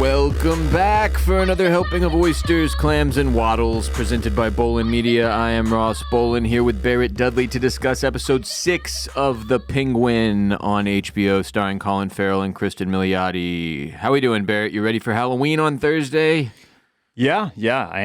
Welcome back for another helping of oysters, clams, and waddles presented by Bolin Media. I am Ross Bolin here with Barrett Dudley to discuss episode 6 of The Penguin on HBO starring Colin Farrell and Kristen Milioti. How we doing, Barrett? You ready for Halloween on Thursday? Yeah, I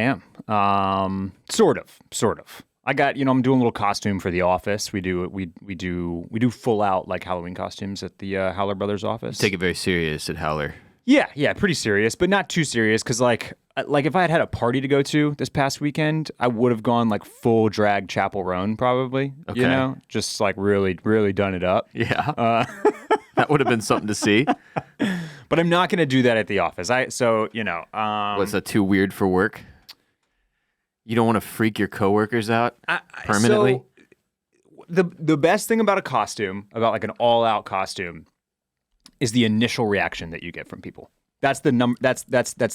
am. Sort of. I got, I'm doing a little costume for the office. We do full out like Halloween costumes at the Howler Brothers office. Take it very serious at Howler. Yeah, pretty serious, but not too serious because like if I had a party to go to this past weekend, I would have gone like full drag Chapel Roan probably. Okay. Just like really done it up. Yeah. That would have been something to see. But I'm not going to do that at the office. Was that too weird for work? You don't want to freak your coworkers out permanently? So the best thing about a costume, about like an all-out costume, is the initial reaction that you get from people. That's the that's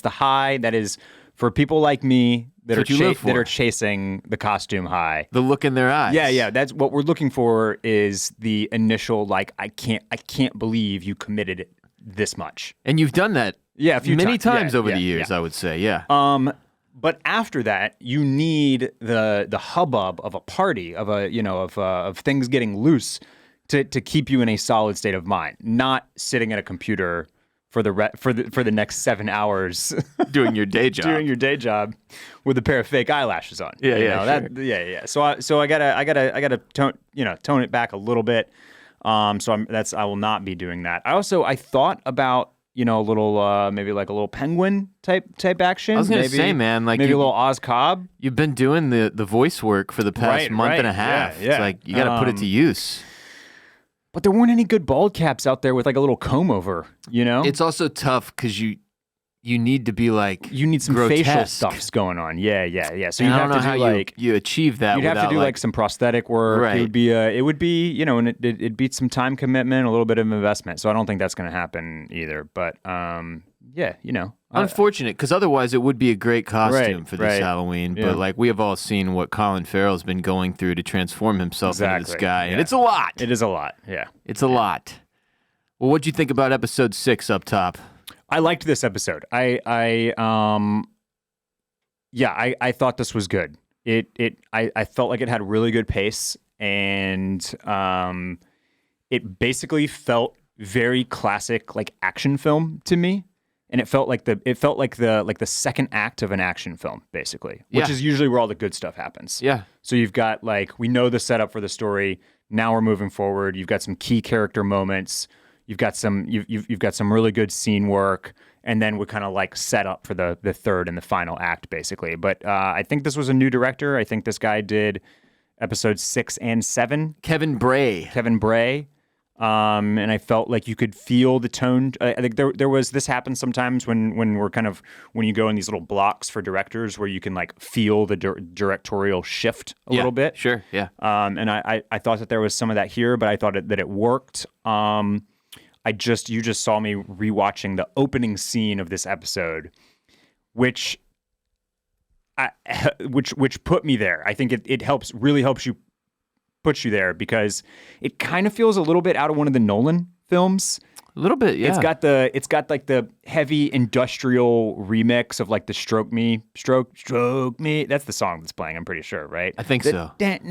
the high that is for people like me that are chasing the costume high. The look in their eyes. Yeah. That's what we're looking for is the initial like I can't believe you committed this much. And you've done that many times over the years, yeah. I would say. Yeah. But after that, you need the hubbub of a party, of things getting loose to keep you in a solid state of mind, not sitting at a computer for the next 7 hours doing your day job. With a pair of fake eyelashes on. Yeah. So I gotta tone it back a little bit. I will not be doing that. I thought about a little maybe like a little penguin type action. I was gonna say, man, like maybe a little Oz Cobb. You've been doing the voice work for the past month and a half. Yeah. It's like you got to put it to use. But there weren't any good bald caps out there with like a little comb over. It's also tough because you need to be like you need some grotesque. facial stuffs going on. Yeah. So you have to do like you achieve that. You'd have to do like some prosthetic work. Right. It would be and it'd be some time commitment, a little bit of investment. So I don't think that's going to happen either. But unfortunate because otherwise it would be a great costume for this Halloween. Yeah. But like we have all seen what Colin Farrell's been going through to transform himself into this guy, yeah. and it's a lot. It is a lot. Yeah, it's a lot. Well, what'd you think about episode 6 up top? I liked this episode. I thought this was good. I felt like it had really good pace, and it basically felt very classic like action film to me. And it felt like the second act of an action film, basically, which is usually where all the good stuff happens. Yeah. So you've got like we know the setup for the story. Now we're moving forward. You've got some key character moments. You've got some really good scene work, and then we kind of like set up for the third and the final act, basically. But I think this was a new director. I think this guy did episodes 6 and 7. Kevin Bray. And I felt like you could feel the tone. I think there was this happens sometimes when you go in these little blocks for directors where you can like feel the directorial shift a little bit. Sure, yeah. And I thought that there was some of that here, but I thought that it worked. You just saw me rewatching the opening scene of this episode, which put me there. I think it really helps you. Puts you there because it kind of feels a little bit out of one of the Nolan films. A little bit, yeah. It's got like the heavy industrial remix of like the Stroke Me. That's the song that's playing, I'm pretty sure, right? I think so. I don't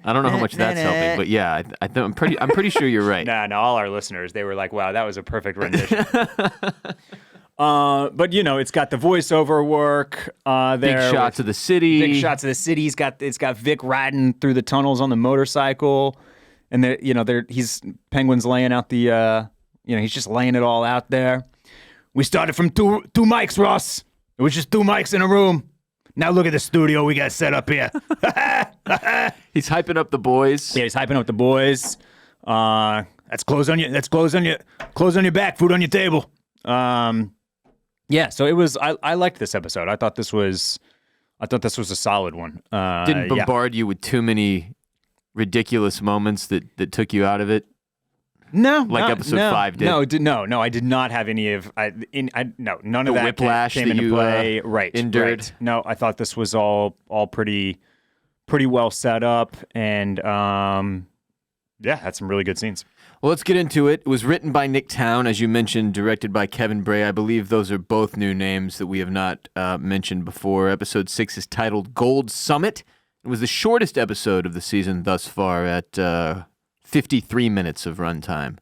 know how much that's helping, but yeah, I'm pretty sure you're right. No, all our listeners, they were like, wow, that was a perfect rendition. But it's got the voiceover work there. Big shots of the city. It's got Vic riding through the tunnels on the motorcycle, and he's Penguin's laying out the he's just laying it all out there. We started from two mics, Ross. It was just 2 mics in a room. Now look at the studio we got set up here. He's hyping up the boys. Yeah, he's hyping up the boys. That's clothes on your back, food on your table. Yeah, so it was. I liked this episode. I thought this was a solid one. Didn't bombard you with too many ridiculous moments that took you out of it. No, like episode 5 did. No, I did not have any of. None of the that whiplash came that into you play. endured. Right. No, I thought this was all pretty well set up, and had some really good scenes. Well, let's get into it. It was written by Nick Town, as you mentioned, directed by Kevin Bray. I believe those are both new names that we have not mentioned before. Episode 6 is titled Gold Summit. It was the shortest episode of the season thus far at 53 minutes of runtime.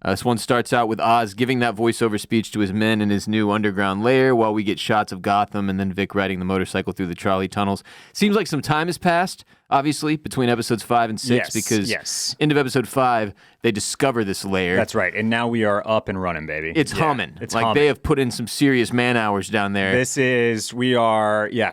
This one starts out with Oz giving that voiceover speech to his men in his new underground lair while we get shots of Gotham and then Vic riding the motorcycle through the trolley tunnels. Seems like some time has passed, obviously, between episodes 5 and 6 because end of episode 5, they discover this lair. That's right. And now we are up and running, baby. It's humming. It's like humming. They have put in some serious man hours down there.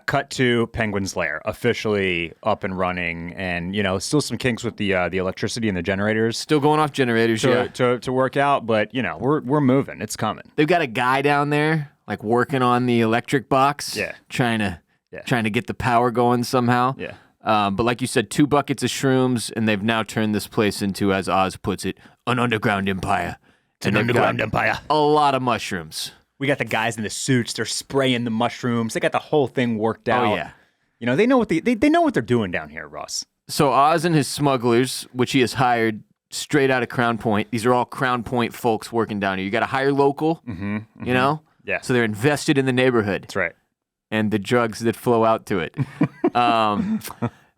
Cut to Penguin's lair, officially up and running, and still some kinks with the electricity and the generators. Still going off generators, to work out, but we're moving. It's coming. They've got a guy down there like working on the electric box, trying to get the power going somehow. Yeah. But like you said, 2 buckets of shrooms, and they've now turned this place into, as Oz puts it, an underground empire. An underground empire. A lot of mushrooms. We got the guys in the suits. They're spraying the mushrooms. They got the whole thing worked out. Oh, yeah. They know what they know what they're doing down here, Ross. So Oz and his smugglers, which he has hired straight out of Crown Point. These are all Crown Point folks working down here. You got to hire local, Yeah. So they're invested in the neighborhood. That's right. And the drugs that flow out to it.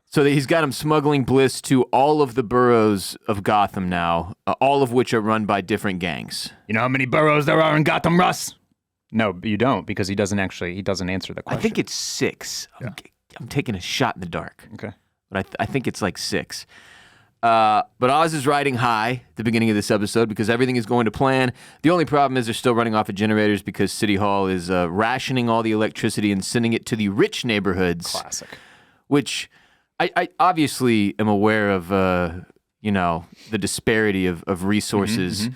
So he's got them smuggling bliss to all of the boroughs of Gotham now, all of which are run by different gangs. You know how many boroughs there are in Gotham, Russ? No, you don't, because he doesn't answer the question. I think it's 6. Yeah. I'm taking a shot in the dark. Okay. But I think it's like 6. But Oz is riding high at the beginning of this episode because everything is going to plan. The only problem is they're still running off of generators because City Hall is rationing all the electricity and sending it to the rich neighborhoods. Classic. Which I obviously am aware of, the disparity of resources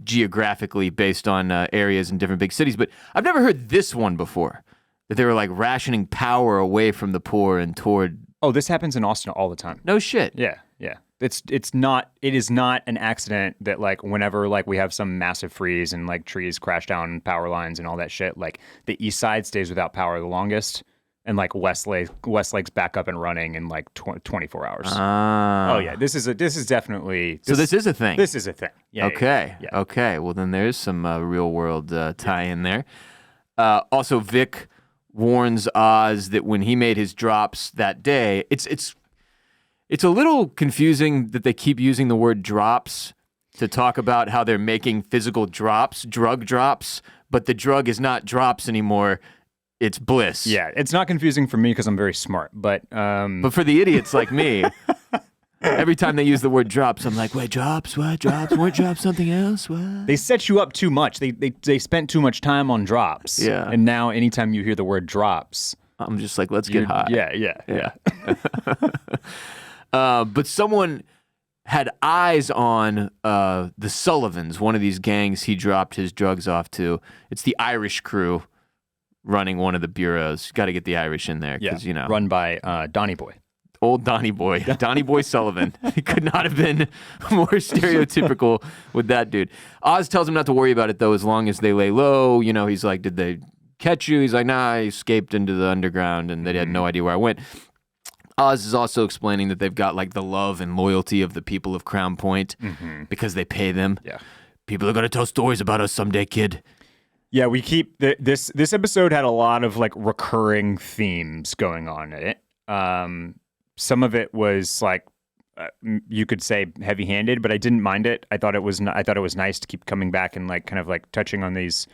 geographically based on areas in different big cities. But I've never heard this one before, that they were like rationing power away from the poor and toward... Oh, this happens in Austin all the time. No shit. Yeah. It is not an accident that like whenever like we have some massive freeze and like trees crash down power lines and all that shit, like the east side stays without power the longest and like Westlake's back up and running in like 24 hours. Oh yeah, this is definitely So this is a thing. This is a thing. Yeah. Okay. Yeah. Okay. Well, then there's some real world tie in there. Also, Vic warns Oz that when he made his drops that day, it's a little confusing that they keep using the word drops to talk about how they're making physical drops, drug drops, but the drug is not drops anymore. It's bliss. Yeah, it's not confusing for me because I'm very smart, but for the idiots like me, every time they use the word drops, I'm like, wait, drops? What? Drops? Weren't drops something else? What? They set you up too much. They spent too much time on drops. Yeah. And now anytime you hear the word drops, I'm just like, let's get high. Yeah. But someone had eyes on the Sullivans, one of these gangs he dropped his drugs off to. It's the Irish crew running one of the bureaus. Got to get the Irish in there because, run by Donnie Boy. Old Donnie Boy. Donnie Boy Sullivan. He could not have been more stereotypical with that dude. Oz tells him not to worry about it, though, as long as they lay low. He's like, did they catch you? He's like, nah, I escaped into the underground, and they had no idea where I went. Oz is also explaining that they've got like the love and loyalty of the people of Crown Point because they pay them. Yeah. People are going to tell stories about us someday, kid. Yeah, we keep this episode had a lot of like recurring themes going on in it. Some of it was like you could say heavy-handed, but I didn't mind it. I thought it was nice to keep coming back and like kind of like touching on these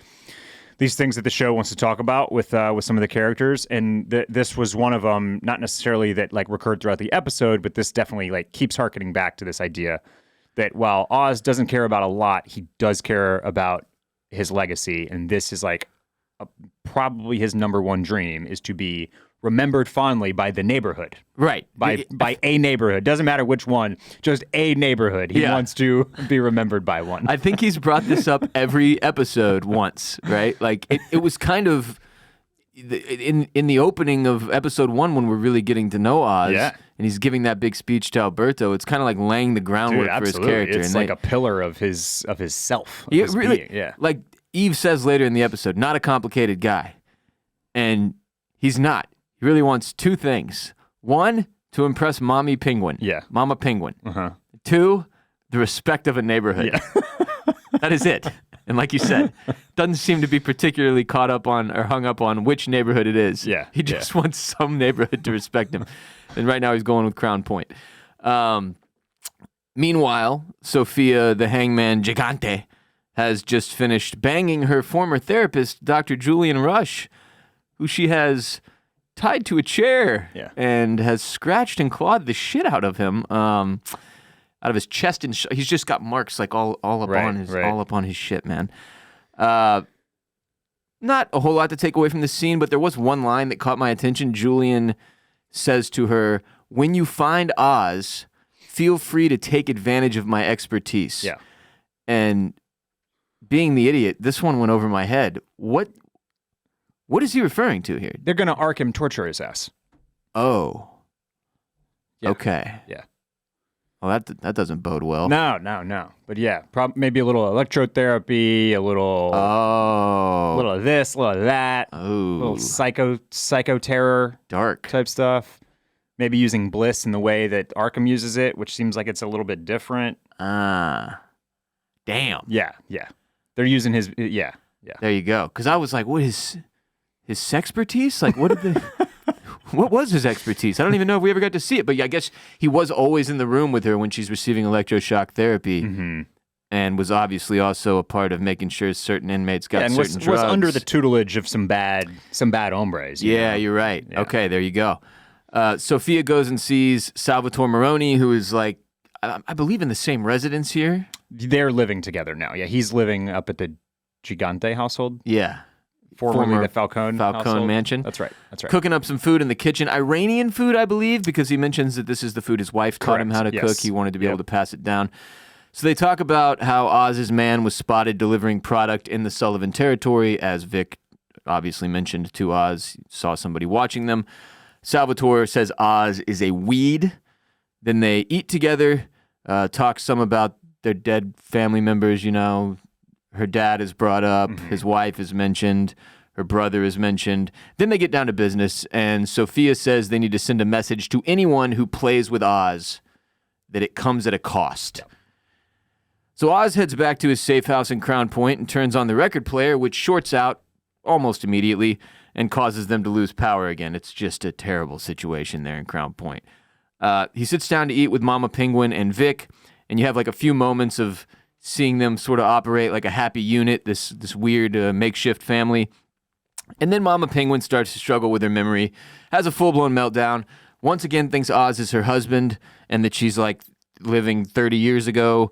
things that the show wants to talk about with some of the characters, and this was one of them. Not necessarily that like recurred throughout the episode, but this definitely like keeps harkening back to this idea that while Oz doesn't care about a lot, he does care about his legacy, and this is like probably his number one dream is to be remembered fondly by the neighborhood. Right. By a neighborhood. Doesn't matter which one, just a neighborhood. He wants to be remembered by one. I think he's brought this up every episode once, right? Like it was kind of in the opening of episode 1 when we're really getting to know Oz and he's giving that big speech to Alberto. It's kind of like laying the groundwork for his character. It's like a pillar of his self. Of his really, being. Yeah. Like Eve says later in the episode, not a complicated guy. And he's not. He really wants 2 things. 1, to impress Mommy Penguin. Yeah. Mama Penguin. 2, the respect of a neighborhood. Yeah. That is it. And like you said, doesn't seem to be particularly caught up on or hung up on which neighborhood it is. Yeah. He just wants some neighborhood to respect him. And right now he's going with Crown Point. Meanwhile, Sofia, the hangman gigante, has just finished banging her former therapist, Dr. Julian Rush, who she has tied to a chair and has scratched and clawed the shit out of him, out of his chest, and he's just got marks like all up on his shit, man. Not a whole lot to take away from the scene, but there was one line that caught my attention. Julian says to her, "When you find Oz, feel free to take advantage of my expertise." Yeah. And being the idiot, this one went over my head. What is he referring to here? They're going to arc him, torture his ass. Oh. Yeah. Okay. Yeah. Well, that doesn't bode well. No. But yeah, maybe a little electrotherapy, a little of this, a little of that, a little psycho terror, dark type stuff. Maybe using bliss in the way that Arkham uses it, which seems like it's a little bit different. Damn. Yeah. They're using his, yeah. There you go. Because I was like, what is his sexpertise? Like, what was his expertise? I don't even know if we ever got to see it. But yeah, I guess he was always in the room with her when she's receiving electroshock therapy, and was obviously also a part of making sure certain inmates got certain drugs. Was under the tutelage of some bad hombres. Yeah, you're right. Yeah. Okay, there you go. Sofia goes and sees Salvatore Maroni, who is like, I believe in the same residence here. They're living together now. Yeah, he's living up at the Gigante household. Yeah. Formerly the Falcone mansion. That's right. Cooking up some food in the kitchen. Iranian food, I believe, because he mentions that this is the food his wife taught him how to cook. He wanted to be able to pass it down. So they talk about how Oz's man was spotted delivering product in the Sullivan territory, as Vic obviously mentioned to Oz, saw somebody watching them. Salvatore says Oz is a weed. Then they eat together, talk some about their dead family members, Her dad is brought up, his wife is mentioned, her brother is mentioned. Then they get down to business, and Sofia says they need to send a message to anyone who plays with Oz that it comes at a cost. Yep. So Oz heads back to his safe house in Crown Point and turns on the record player, which shorts out almost immediately and causes them to lose power again. It's just a terrible situation there in Crown Point. He sits down to eat with Mama Penguin and Vic, and you have like a few moments of seeing them sort of operate like a happy unit, this weird makeshift family. And then Mama Penguin starts to struggle with her memory, has a full-blown meltdown, once again thinks Oz is her husband and that she's like living 30 years ago.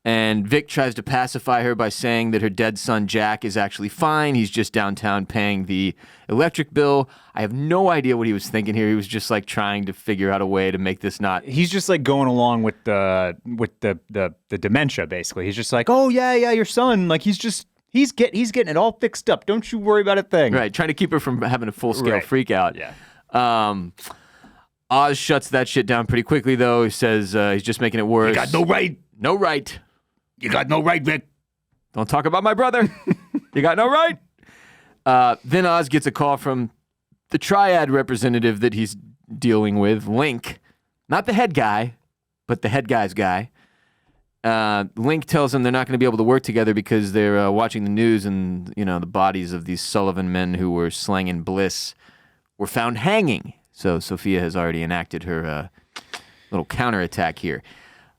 And Vic tries to pacify her by saying that her dead son Jack is actually fine. He's just downtown paying the electric bill. I have no idea what he was thinking here. He was just like trying to figure out a way to make this not. He's just like going along with the dementia. Basically, he's just like, oh yeah, your son. Like he's getting it all fixed up. Don't you worry about a thing. Right, trying to keep her from having a full scale freak out. Yeah. Oz shuts that shit down pretty quickly though. He says he's just making it worse. You got no right. No right. You got no right, Vic. Don't talk about my brother. You got no right. Then Oz gets a call from the triad representative that he's dealing with, Link. Not the head guy, but the head guy's guy. Link tells him they're not going to be able to work together because they're watching the news and, the bodies of these Sullivan men who were slanging bliss were found hanging. So Sofia has already enacted her little counterattack here.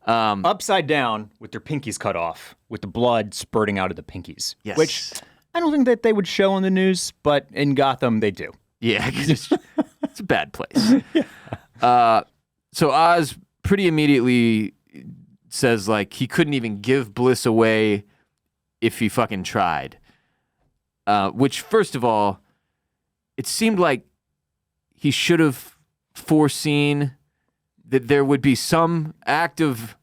Upside down with their pinkies cut off, with the blood spurting out of the pinkies. Yes. Which I don't think that they would show on the news, but in Gotham they do. Yeah, it's a bad place. So Oz pretty immediately says, like, he couldn't even give bliss away if he fucking tried. Which, first of all, it seemed like he should have foreseen that there would be some act of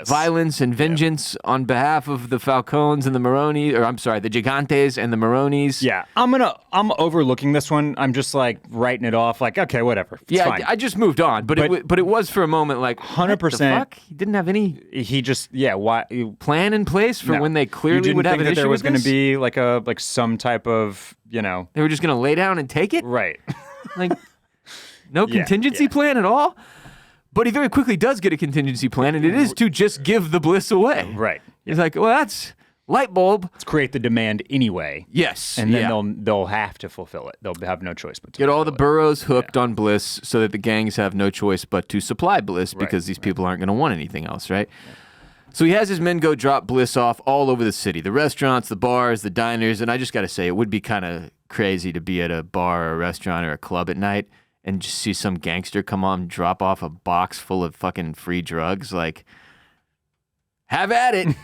violence and vengeance on behalf of the Falcones and the Maroni, or I'm sorry, the Gigantes and the Maronis. Yeah, I'm overlooking this one. I'm just like writing it off, like, okay, whatever. It's fine. I just moved on, but it was for a moment like 100%. What the fuck? He didn't have any. He just why plan in place for when they clearly would have an issue with this. You didn't think that there was going to be like some type of they were just going to lay down and take it, right? Like no contingency plan at all. But he very quickly does get a contingency plan, and it is to just give the bliss away. Right. He's like, well, that's light bulb. Let's create the demand anyway. Yes. And then they'll have to fulfill it. They'll have no choice but to get all the fulfill it. boroughs hooked on bliss so that the gangs have no choice but to supply bliss because these people aren't going to want anything else, right? Yeah. So he has his men go drop bliss off all over the city, the restaurants, the bars, the diners, and I just got to say, it would be kind of crazy to be at a bar or a restaurant or a club at night and just see some gangster come on, drop off a box full of fucking free drugs. Like, have at it.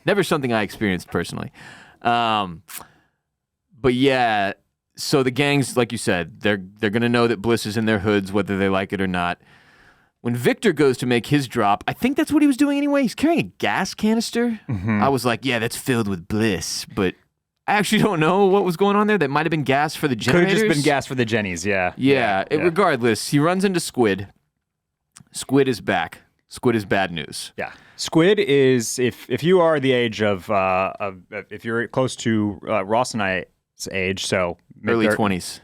Never something I experienced personally. But yeah, so the gangs, like you said, they're going to know that bliss is in their hoods, whether they like it or not. When Victor goes to make his drop, I think that's what he was doing anyway. He's carrying a gas canister. Mm-hmm. I was like, yeah, that's filled with bliss. But I actually don't know what was going on there. That might have been gas for the generators. Could have just been gas for the Jennies, yeah. Yeah. Regardless, he runs into Squid. Squid is back. Squid is bad news. Yeah. Squid is, if you are the age of if you're close to Ross and I's age, so early 20s.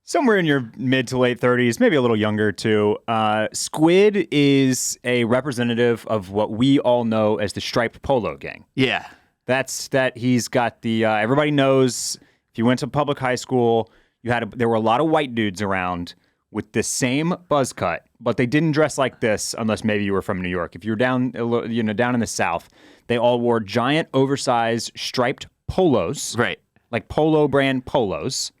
Somewhere in your mid to late 30s, maybe a little younger too. Squid is a representative of what we all know as the striped polo gang. Yeah. He's got the, everybody knows if you went to public high school, there were a lot of white dudes around with the same buzz cut, but they didn't dress like this unless maybe you were from New York. If you're down in the South, they all wore giant oversized striped polos. Right. Like polo brand polos.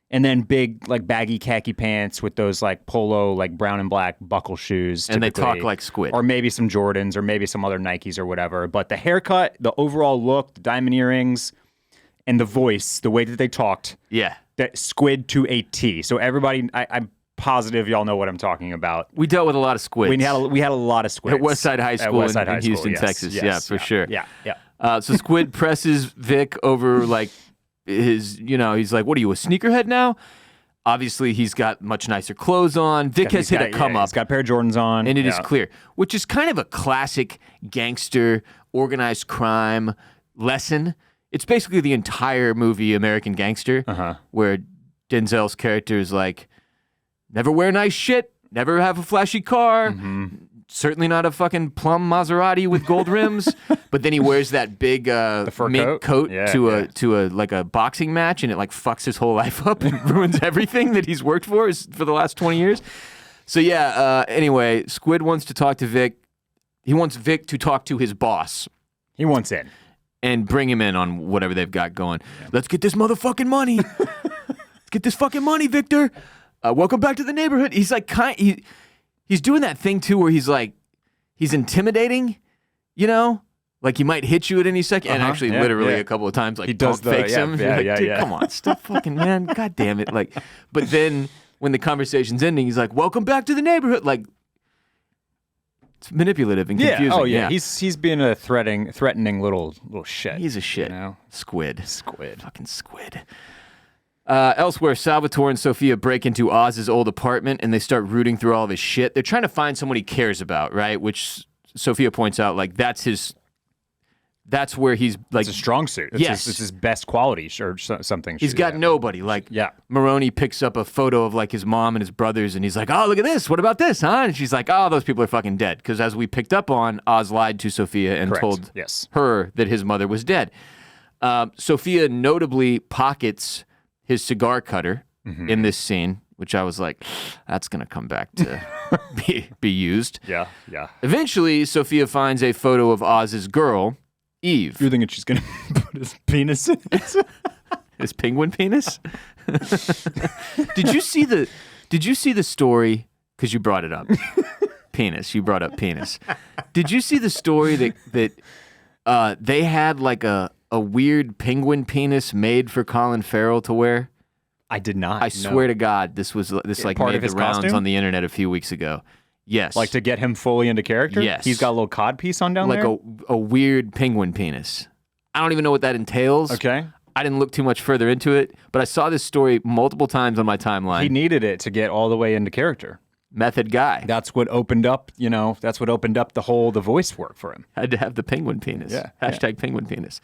And then big, like, baggy khaki pants with those, like, polo, like, brown and black buckle shoes. And they talk like Squid. Or maybe some Jordans or maybe some other Nikes or whatever. But the haircut, the overall look, the diamond earrings, and the voice, the way that they talked. Yeah. That Squid to a T. So everybody, I'm positive y'all know what I'm talking about. We dealt with a lot of Squids. We had a lot of Squids. At Westside High School in Houston, Texas. Yes, yeah, for sure. Yeah. So Squid presses Vic over, like, he's like, what are you, a sneakerhead now? Obviously, he's got much nicer clothes on. Vic has hit a come up. He's got a pair of Jordans on. And it is clear, which is kind of a classic gangster, organized crime lesson. It's basically the entire movie American Gangster, where Denzel's character is like, never wear nice shit, never have a flashy car, certainly not a fucking plum Maserati with gold rims, but then he wears that big mink coat to a boxing match, and it like fucks his whole life up and ruins everything that he's worked for the last 20 years. So anyway, Squid wants to talk to Vic. He wants Vic to talk to his boss. He wants in. And bring him in on whatever they've got going. Yeah. Let's get this motherfucking money. Let's get this fucking money, Victor. Welcome back to the neighborhood. He's like he's doing that thing too where he's like, he's intimidating, like he might hit you at any second. And actually literally a couple of times, like, he does fakes him. Dude, come on, stop fucking, man. God damn it. Like, but then when the conversation's ending, he's like, welcome back to the neighborhood. Like, it's manipulative and confusing. Oh yeah. He's being a threatening little shit. He's a shit. Squid. Squid. Fucking Squid. Elsewhere, Salvatore and Sofia break into Oz's old apartment and they start rooting through all of his shit. They're trying to find someone he cares about, right? Which Sofia points out, like, that's where he's like, it's a strong suit. It's his best quality or something. He's got nobody. Like, Maroney picks up a photo of like his mom and his brothers, and he's like, "Oh, look at this. What about this, huh?" And she's like, "Oh, those people are fucking dead." Because as we picked up on, Oz lied to Sofia and told her that his mother was dead. Sofia notably pockets his cigar cutter in this scene, which I was like, that's gonna come back to be used. Yeah. Eventually, Sofia finds a photo of Oz's girl, Eve. You're thinking she's gonna put his penis in it? His penguin penis? Did you see the story? Because you brought it up. Penis. You brought up penis. Did you see the story that they had like a weird penguin penis made for Colin Farrell to wear? I did not. I swear to God, this like part made of his the rounds costume? on the internet a few weeks ago. Yes. Like to get him fully into character? Yes. He's got a little cod piece on down there? there? Like a weird penguin penis. I don't even know what that entails. Okay. I didn't look too much further into it, but I saw this story multiple times on my timeline. He needed it to get all the way into character. Method guy. That's what opened up, the voice work for him. Had to have the penguin penis. Yeah. Hashtag penguin penis.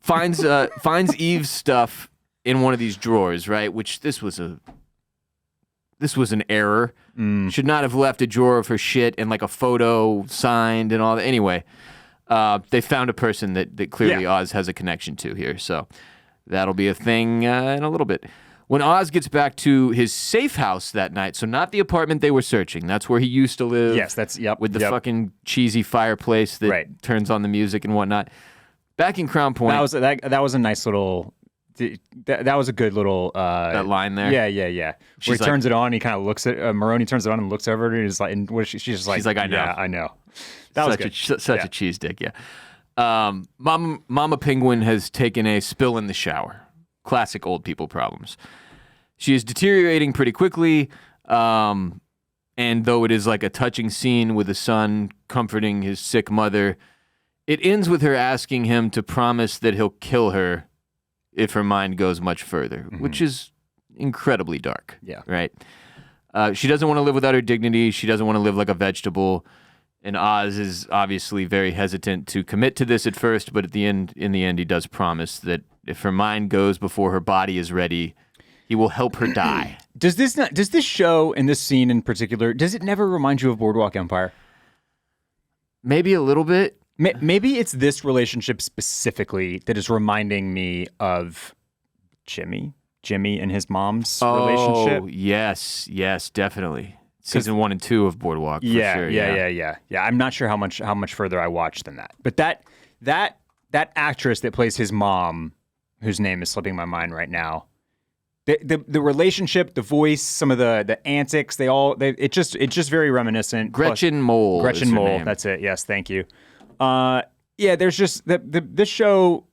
Finds Eve's stuff in one of these drawers, right? Which this was this was an error. Should not have left a drawer of her shit and like a photo signed and all that. Anyway, they found a person that clearly Oz has a connection to here. So that'll be a thing in a little bit. When Oz gets back to his safe house that night, so not the apartment they were searching, that's where he used to live. Yes, that's, with the fucking cheesy fireplace that turns on the music and whatnot. Back in Crown Point. That was a nice little, that was a good little. That line there? Yeah. Where he turns it on, he kind of looks at, Maroney turns it on and looks over at her and he's like, and she's just like, I know. Yeah, I know. That was good. Such a cheese dick, yeah. Mama Penguin has taken a spill in the shower. Classic old people problems. She is deteriorating pretty quickly, and though it is like a touching scene with a son comforting his sick mother, it ends with her asking him to promise that he'll kill her if her mind goes much further, which is incredibly dark. Yeah. Right? She doesn't want to live without her dignity. She doesn't want to live like a vegetable. And Oz is obviously very hesitant to commit to this at first, but in the end, he does promise that if her mind goes before her body is ready, he will help her die. Does this show and this scene in particular, does it never remind you of Boardwalk Empire? Maybe a little bit. Maybe it's this relationship specifically that is reminding me of Jimmy and his mom's relationship. Oh, yes, definitely. Season 1 and 2 of Boardwalk. For sure, yeah. I'm not sure how much further I watched than that. But that actress that plays his mom, whose name is slipping my mind right now, the relationship, the voice, some of the antics, it's just very reminiscent. Gretchen Mol. Gretchen Mol. Name. That's it. Yes, thank you. There's just this show.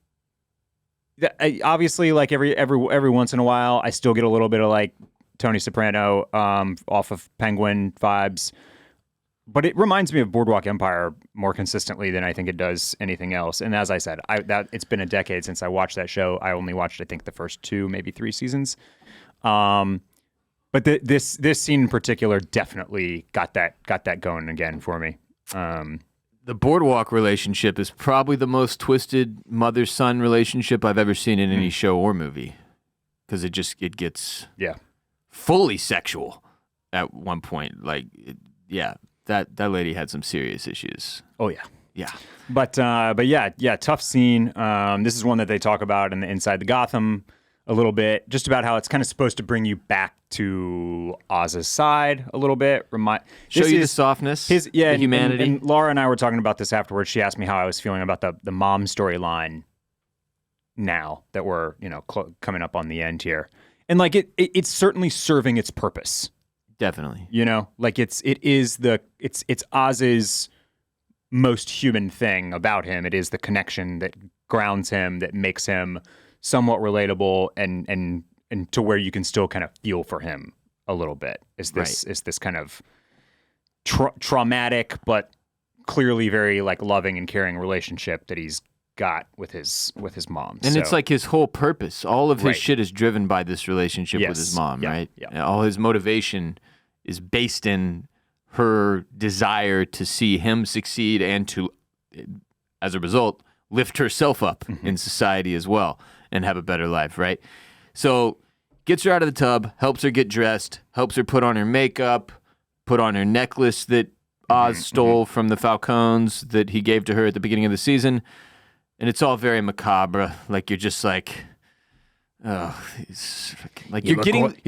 Obviously, like every once in a while, I still get a little bit of like Tony Soprano off of Penguin vibes, but it reminds me of Boardwalk Empire more consistently than I think it does anything else. And as I said, it's been a decade since I watched that show. I only watched, I think, the first 2, maybe 3 seasons. But this scene in particular definitely got that going again for me. The Boardwalk relationship is probably the most twisted mother-son relationship I've ever seen in any show or movie, because it gets fully sexual at one point. Like, that lady had some serious issues. Oh yeah. Yeah. But tough scene. This is one that they talk about in the Inside the Gotham a little bit, just about how it's kind of supposed to bring you back to Oz's side a little bit. Show you the softness, the humanity. And Laura and I were talking about this afterwards. She asked me how I was feeling about the mom storyline now that we're coming up on the end here. And like it's certainly serving its purpose. Definitely. Like it's Oz's most human thing about him. It is the connection that grounds him, that makes him somewhat relatable and to where you can still kind of feel for him a little bit. Is this kind of traumatic but clearly very like loving and caring relationship that he's got with his mom. And it's like his whole purpose. All of his shit is driven by this relationship with his mom, right? Yeah. All his motivation is based in her desire to see him succeed and to, as a result, lift herself up in society as well and have a better life, right? So gets her out of the tub, helps her get dressed, helps her put on her makeup, put on her necklace that Oz stole from the Falcons that he gave to her at the beginning of the season. And it's all very macabre. Like, you're just like, oh, like you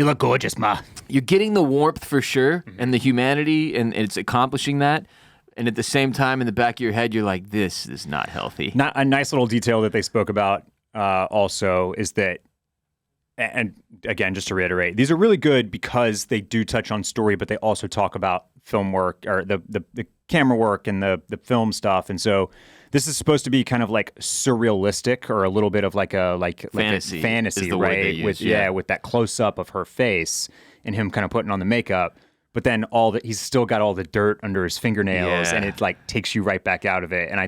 look gorgeous, Ma. You're getting the warmth for sure and the humanity, and it's accomplishing that. And at the same time, in the back of your head, you're like, this is not healthy. Not a nice little detail that they spoke about also is that, and again, just to reiterate, these are really good because they do touch on story, but they also talk about film work or the camera work and the film stuff. And so this is supposed to be kind of like surrealistic or a little bit of like fantasy, right? With that close up of her face and him kind of putting on the makeup. But then he's still got all the dirt under his fingernails, and it like takes you right back out of it. And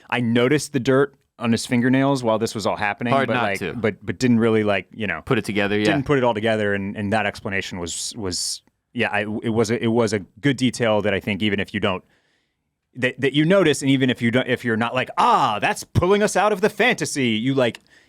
I noticed the dirt on his fingernails while this was all happening, but didn't really put it together. Didn't put it all together, and that explanation was it was a good detail that I think even if you don't that you notice, and even if you're not like, that's pulling us out of the fantasy,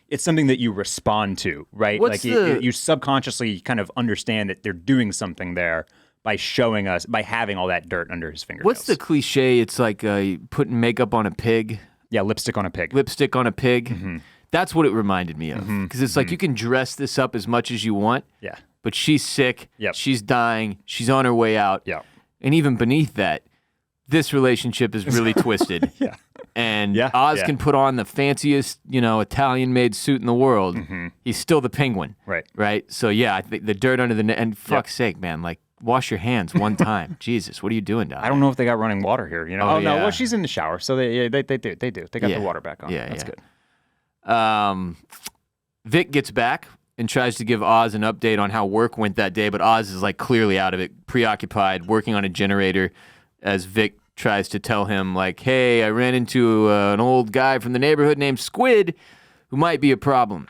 it's something that you respond to, right? What's you subconsciously kind of understand that they're doing something there by showing us, by having all that dirt under his fingernails. What's the cliche? It's like putting makeup on a pig. Yeah, lipstick on a pig. Lipstick on a pig. That's what it reminded me of. Because it's like you can dress this up as much as you want. Yeah. But she's sick. Yep. She's dying. She's on her way out. Yeah. And even beneath that, this relationship is really twisted. Yeah. And Oz can put on the fanciest, Italian-made suit in the world. He's still the penguin. Right. Right? So, yeah, I think the dirt under the net. And fuck's sake, man, like, wash your hands one time. Jesus, what are you doing down there? I don't know if they got running water here. Oh, no. yeah. Well, she's in the shower, so they do. They got the water back on. Yeah, That's good. Vic gets back and tries to give Oz an update on how work went that day, but Oz is like clearly out of it, preoccupied, working on a generator as Vic tries to tell him like, hey, I ran into an old guy from the neighborhood named Squid who might be a problem.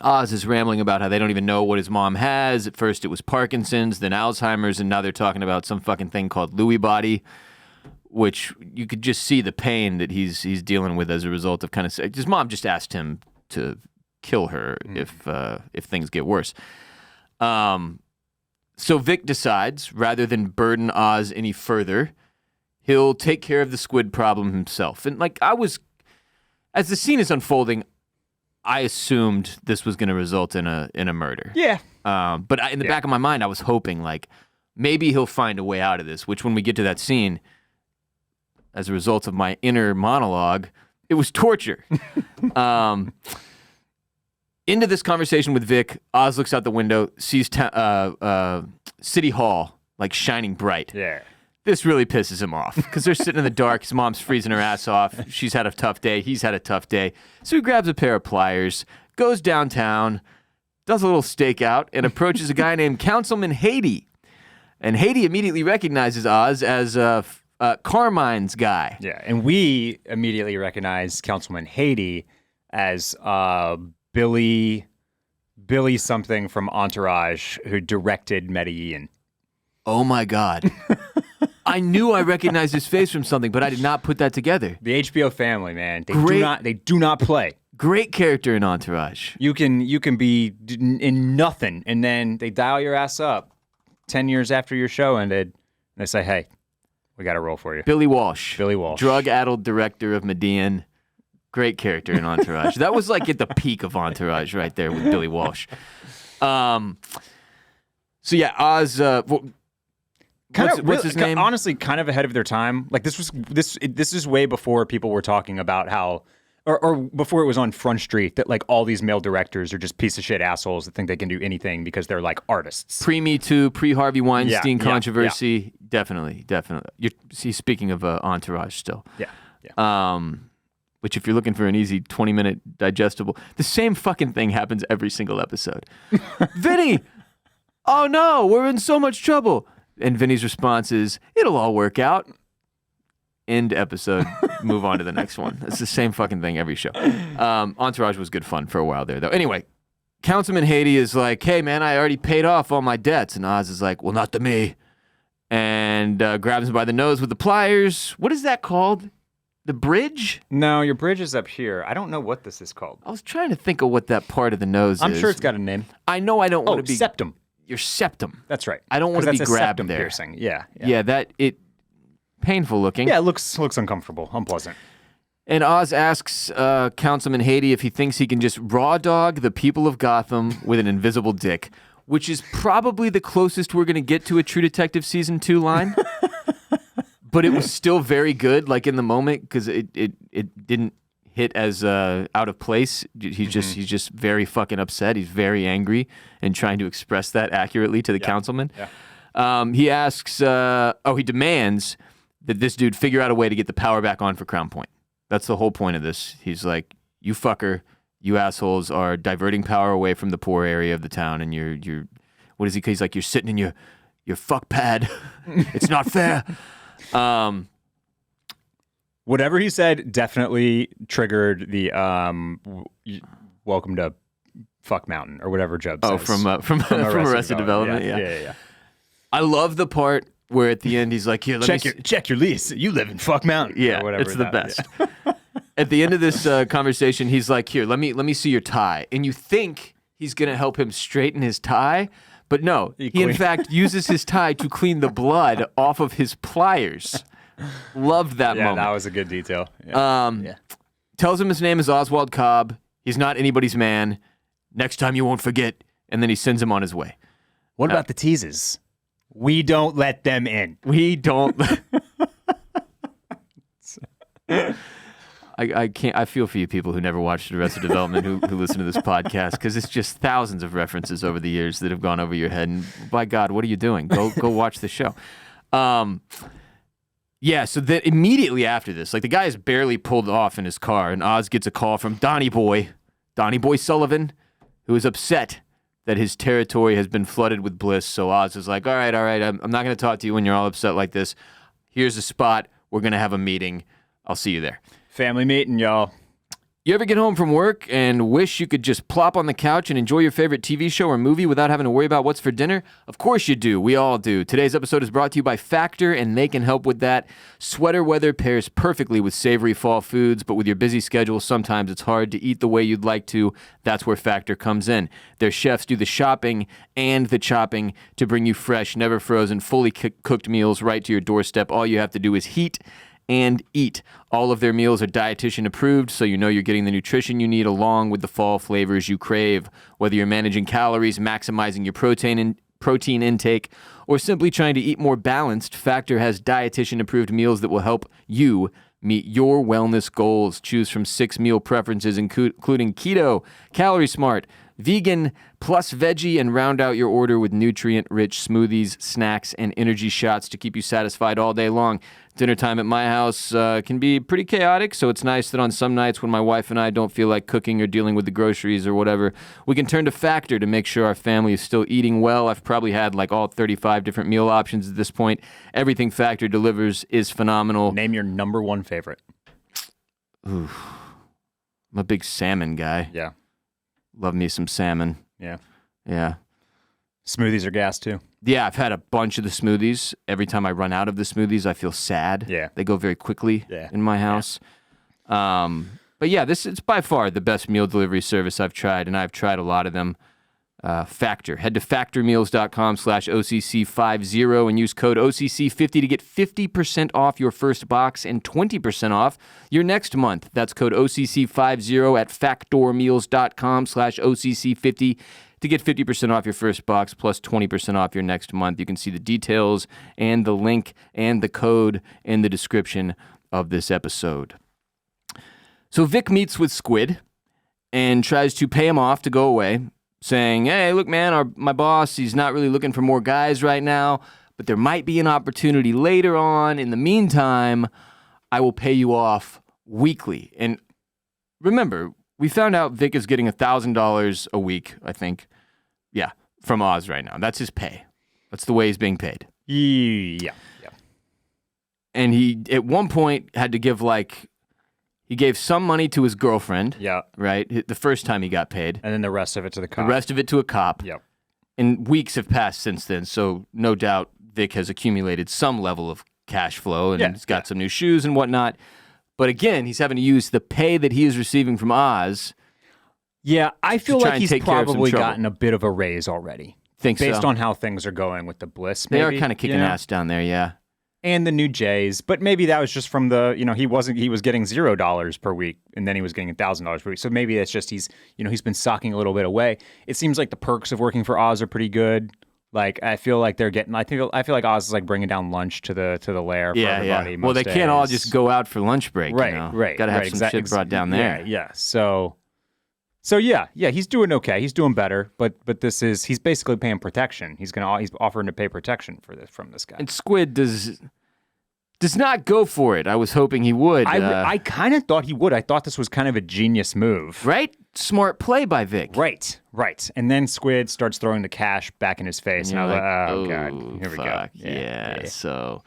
Oz is rambling about how they don't even know what his mom has. At first it was Parkinson's, then Alzheimer's, and now they're talking about some fucking thing called Lewy body, which you could just see the pain that he's dealing with as a result of kind of... His mom just asked him to kill her if things get worse. So Vic decides, rather than burden Oz any further, he'll take care of the Squid problem himself. And like as the scene is unfolding, I assumed this was going to result in a murder. Yeah. But in the back of my mind, I was hoping like maybe he'll find a way out of this. Which, when we get to that scene, as a result of my inner monologue, it was torture. Into this conversation with Vic, Oz looks out the window, sees City Hall like shining bright. Yeah. This really pisses him off because they're sitting in the dark. His mom's freezing her ass off. She's had a tough day. He's had a tough day. So he grabs a pair of pliers, goes downtown, does a little stakeout, and approaches a guy named Councilman Kade. And Kade immediately recognizes Oz as Carmine's guy. Yeah, and we immediately recognize Councilman Kade as Billy something from Entourage, who directed Medellin. Oh my God. I knew I recognized his face from something, but I did not put that together. The HBO family, man. They do not play. Great character in Entourage. You can be in nothing, and then they dial your ass up 10 years after your show ended, and they say, hey, we got a role for you. Billy Walsh. Drug-addled director of Medellin. Great character in Entourage. That was like at the peak of Entourage right there with Billy Walsh. So yeah, Oz... what's his name? Honestly, kind of ahead of their time. Like this is way before people were talking about how, or before it was on Front Street that like all these male directors are just piece of shit assholes that think they can do anything because they're like artists. Pre-Me Too, pre-Harvey Weinstein controversy, yeah. Definitely. Speaking of Entourage still. Yeah. Which if you're looking for an easy 20-minute digestible, the same fucking thing happens every single episode. Vinny, oh no, we're in so much trouble. And Vinny's response is, it'll all work out. End episode. Move on to the next one. It's the same fucking thing every show. Entourage was good fun for a while there, though. Anyway, Councilman Kade is like, hey, man, I already paid off all my debts. And Oz is like, well, not to me. And grabs him by the nose with the pliers. What is that called? The bridge? No, your bridge is up here. I don't know what this is called. I was trying to think of what that part of the nose is. I'm sure it's got a name. I know I don't want to be... septum. Your septum. That's right. I don't want to be that's grabbed a septum there. Piercing. Yeah. Painful looking. Yeah, it looks uncomfortable, unpleasant. And Oz asks Councilman Kade if he thinks he can just raw dog the people of Gotham with an invisible dick, which is probably the closest we're going to get to a True Detective Season 2 line. But it was still very good, like in the moment, because it didn't hit as out of place. He's just very fucking upset. He's very angry and trying to express that accurately to the councilman. Yeah. He asks, he demands that this dude figure out a way to get the power back on for Crown Point. That's the whole point of this. He's like, you fucker, you assholes are diverting power away from the poor area of the town, and you're what is he? He's like, you're sitting in your fuck pad. It's not fair. Whatever he said definitely triggered the welcome to Fuck Mountain or whatever Judd says. From Arrested Development. Yeah. I love the part where at the end he's like, here, check your lease. You live in Fuck Mountain. Yeah, or whatever it's the best. At the end of this conversation, he's like, "Here, let me see your tie." And you think he's gonna help him straighten his tie, but no, he in fact uses his tie to clean the blood off of his pliers. Loved that moment. Yeah, that was a good detail. Yeah. Tells him his name is Oswald Cobb. He's not anybody's man. Next time you won't forget. And then he sends him on his way. What about the teases? We don't let them in. We don't. I can't. I feel for you people who never watched Arrested Development who listen to this podcast, because it's just thousands of references over the years that have gone over your head. And by God, what are you doing? Go watch the show. Yeah, so that immediately after this, like the guy is barely pulled off in his car, and Oz gets a call from Donnie Boy Sullivan, who is upset that his territory has been flooded with bliss. So Oz is like, all right, I'm not going to talk to you when you're all upset like this. Here's a spot. We're going to have a meeting. I'll see you there. Family meeting, y'all. You ever get home from work and wish you could just plop on the couch and enjoy your favorite TV show or movie without having to worry about what's for dinner? Of course you do. We all do. Today's episode is brought to you by Factor, and they can help with that. Sweater weather pairs perfectly with savory fall foods, but with your busy schedule, sometimes it's hard to eat the way you'd like to. That's where Factor comes in. Their chefs do the shopping and the chopping to bring you fresh, never frozen, fully cooked meals right to your doorstep. All you have to do is heat and eat. All of their meals are dietitian approved, so you know you're getting the nutrition you need along with the fall flavors you crave. Whether you're managing calories, maximizing your protein intake, or simply trying to eat more balanced, Factor has dietitian approved meals that will help you meet your wellness goals. Choose from 6 meal preferences, including keto, calorie smart, vegan, plus veggie, and round out your order with nutrient-rich smoothies, snacks, and energy shots to keep you satisfied all day long. Dinner time at my house can be pretty chaotic, so it's nice that on some nights when my wife and I don't feel like cooking or dealing with the groceries or whatever, we can turn to Factor to make sure our family is still eating well. I've probably had like all 35 different meal options at this point. Everything Factor delivers is phenomenal. Name your number one favorite. Ooh, I'm a big salmon guy. Yeah. Love me some salmon. Yeah. Yeah. Smoothies are gas too. Yeah, I've had a bunch of the smoothies. Every time I run out of the smoothies, I feel sad. Yeah. They go very quickly in my house. Yeah. But yeah, it's by far the best meal delivery service I've tried, and I've tried a lot of them. Factor. Head to factormeals.com/OCC50 and use code OCC50 to get 50% off your first box and 20% off your next month. That's code OCC50 at factormeals.com/OCC50 to get 50% off your first box plus 20% off your next month. You can see the details and the link and the code in the description of this episode. So Vic meets with Squid and tries to pay him off to go away, saying, hey, look, man, my boss, he's not really looking for more guys right now, but there might be an opportunity later on. In the meantime, I will pay you off weekly. And remember, we found out Vic is getting $1,000 a week, I think. Yeah, from Oz right now. That's his pay. That's the way he's being paid. Yeah. And he, at one point, had to give he gave some money to his girlfriend. Yeah. Right? The first time he got paid. And then the rest of it to the cop. The rest of it to a cop. Yep. And weeks have passed since then, so no doubt Vic has accumulated some level of cash flow and he's got some new shoes and whatnot. But again, he's having to use the pay that he is receiving from Oz. Yeah, I feel like he's probably gotten a bit of a raise already. Think so? Based on how things are going with the Bliss, maybe. They are kind of kicking ass down there, yeah. And the new Jays, but maybe that was just from the, he was getting $0 per week, and then he was getting $1,000 per week. So maybe it's just he's been socking a little bit away. It seems like the perks of working for Oz are pretty good. Like I feel like they're getting. I feel like Oz is like bringing down lunch to the lair for everybody. Yeah. Well, they can't all just go out for lunch break. Right. Got to have some shit brought down there. Yeah. So yeah, he's doing okay. He's doing better, but he's basically paying protection. He's offering to pay protection from this guy. And Squid does not go for it. I was hoping he would. I kind of thought he would. I thought this was kind of a genius move. Right? Smart play by Vic. Right. And then Squid starts throwing the cash back in his face, and I was like, oh God, here we go. Yeah. So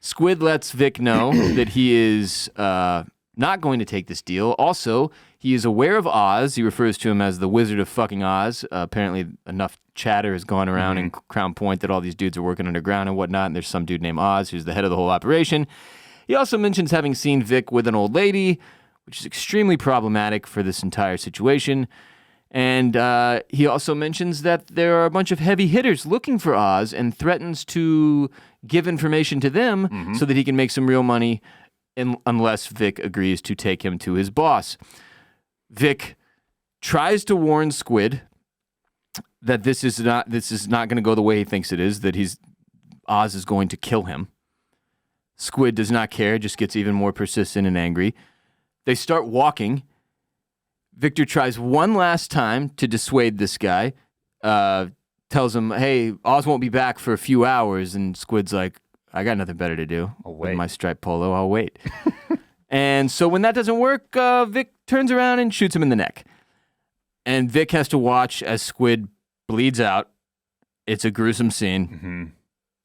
Squid lets Vic know that he is not going to take this deal. Also, he is aware of Oz. He refers to him as the Wizard of fucking Oz. Apparently, enough chatter has gone around in Crown Point that all these dudes are working underground and whatnot, and there's some dude named Oz who's the head of the whole operation. He also mentions having seen Vic with an old lady, which is extremely problematic for this entire situation. And he also mentions that there are a bunch of heavy hitters looking for Oz and threatens to give information to them so that he can make some real money unless Vic agrees to take him to his boss. Vic tries to warn Squid that this is not going to go the way he thinks it is, that Oz is going to kill him. Squid does not care, just gets even more persistent and angry. They start walking. Victor tries one last time to dissuade this guy, tells him, hey, Oz won't be back for a few hours, and Squid's like, I got nothing better to do with my striped polo, I'll wait. And so when that doesn't work, Vic turns around and shoots him in the neck. And Vic has to watch as Squid bleeds out. It's a gruesome scene.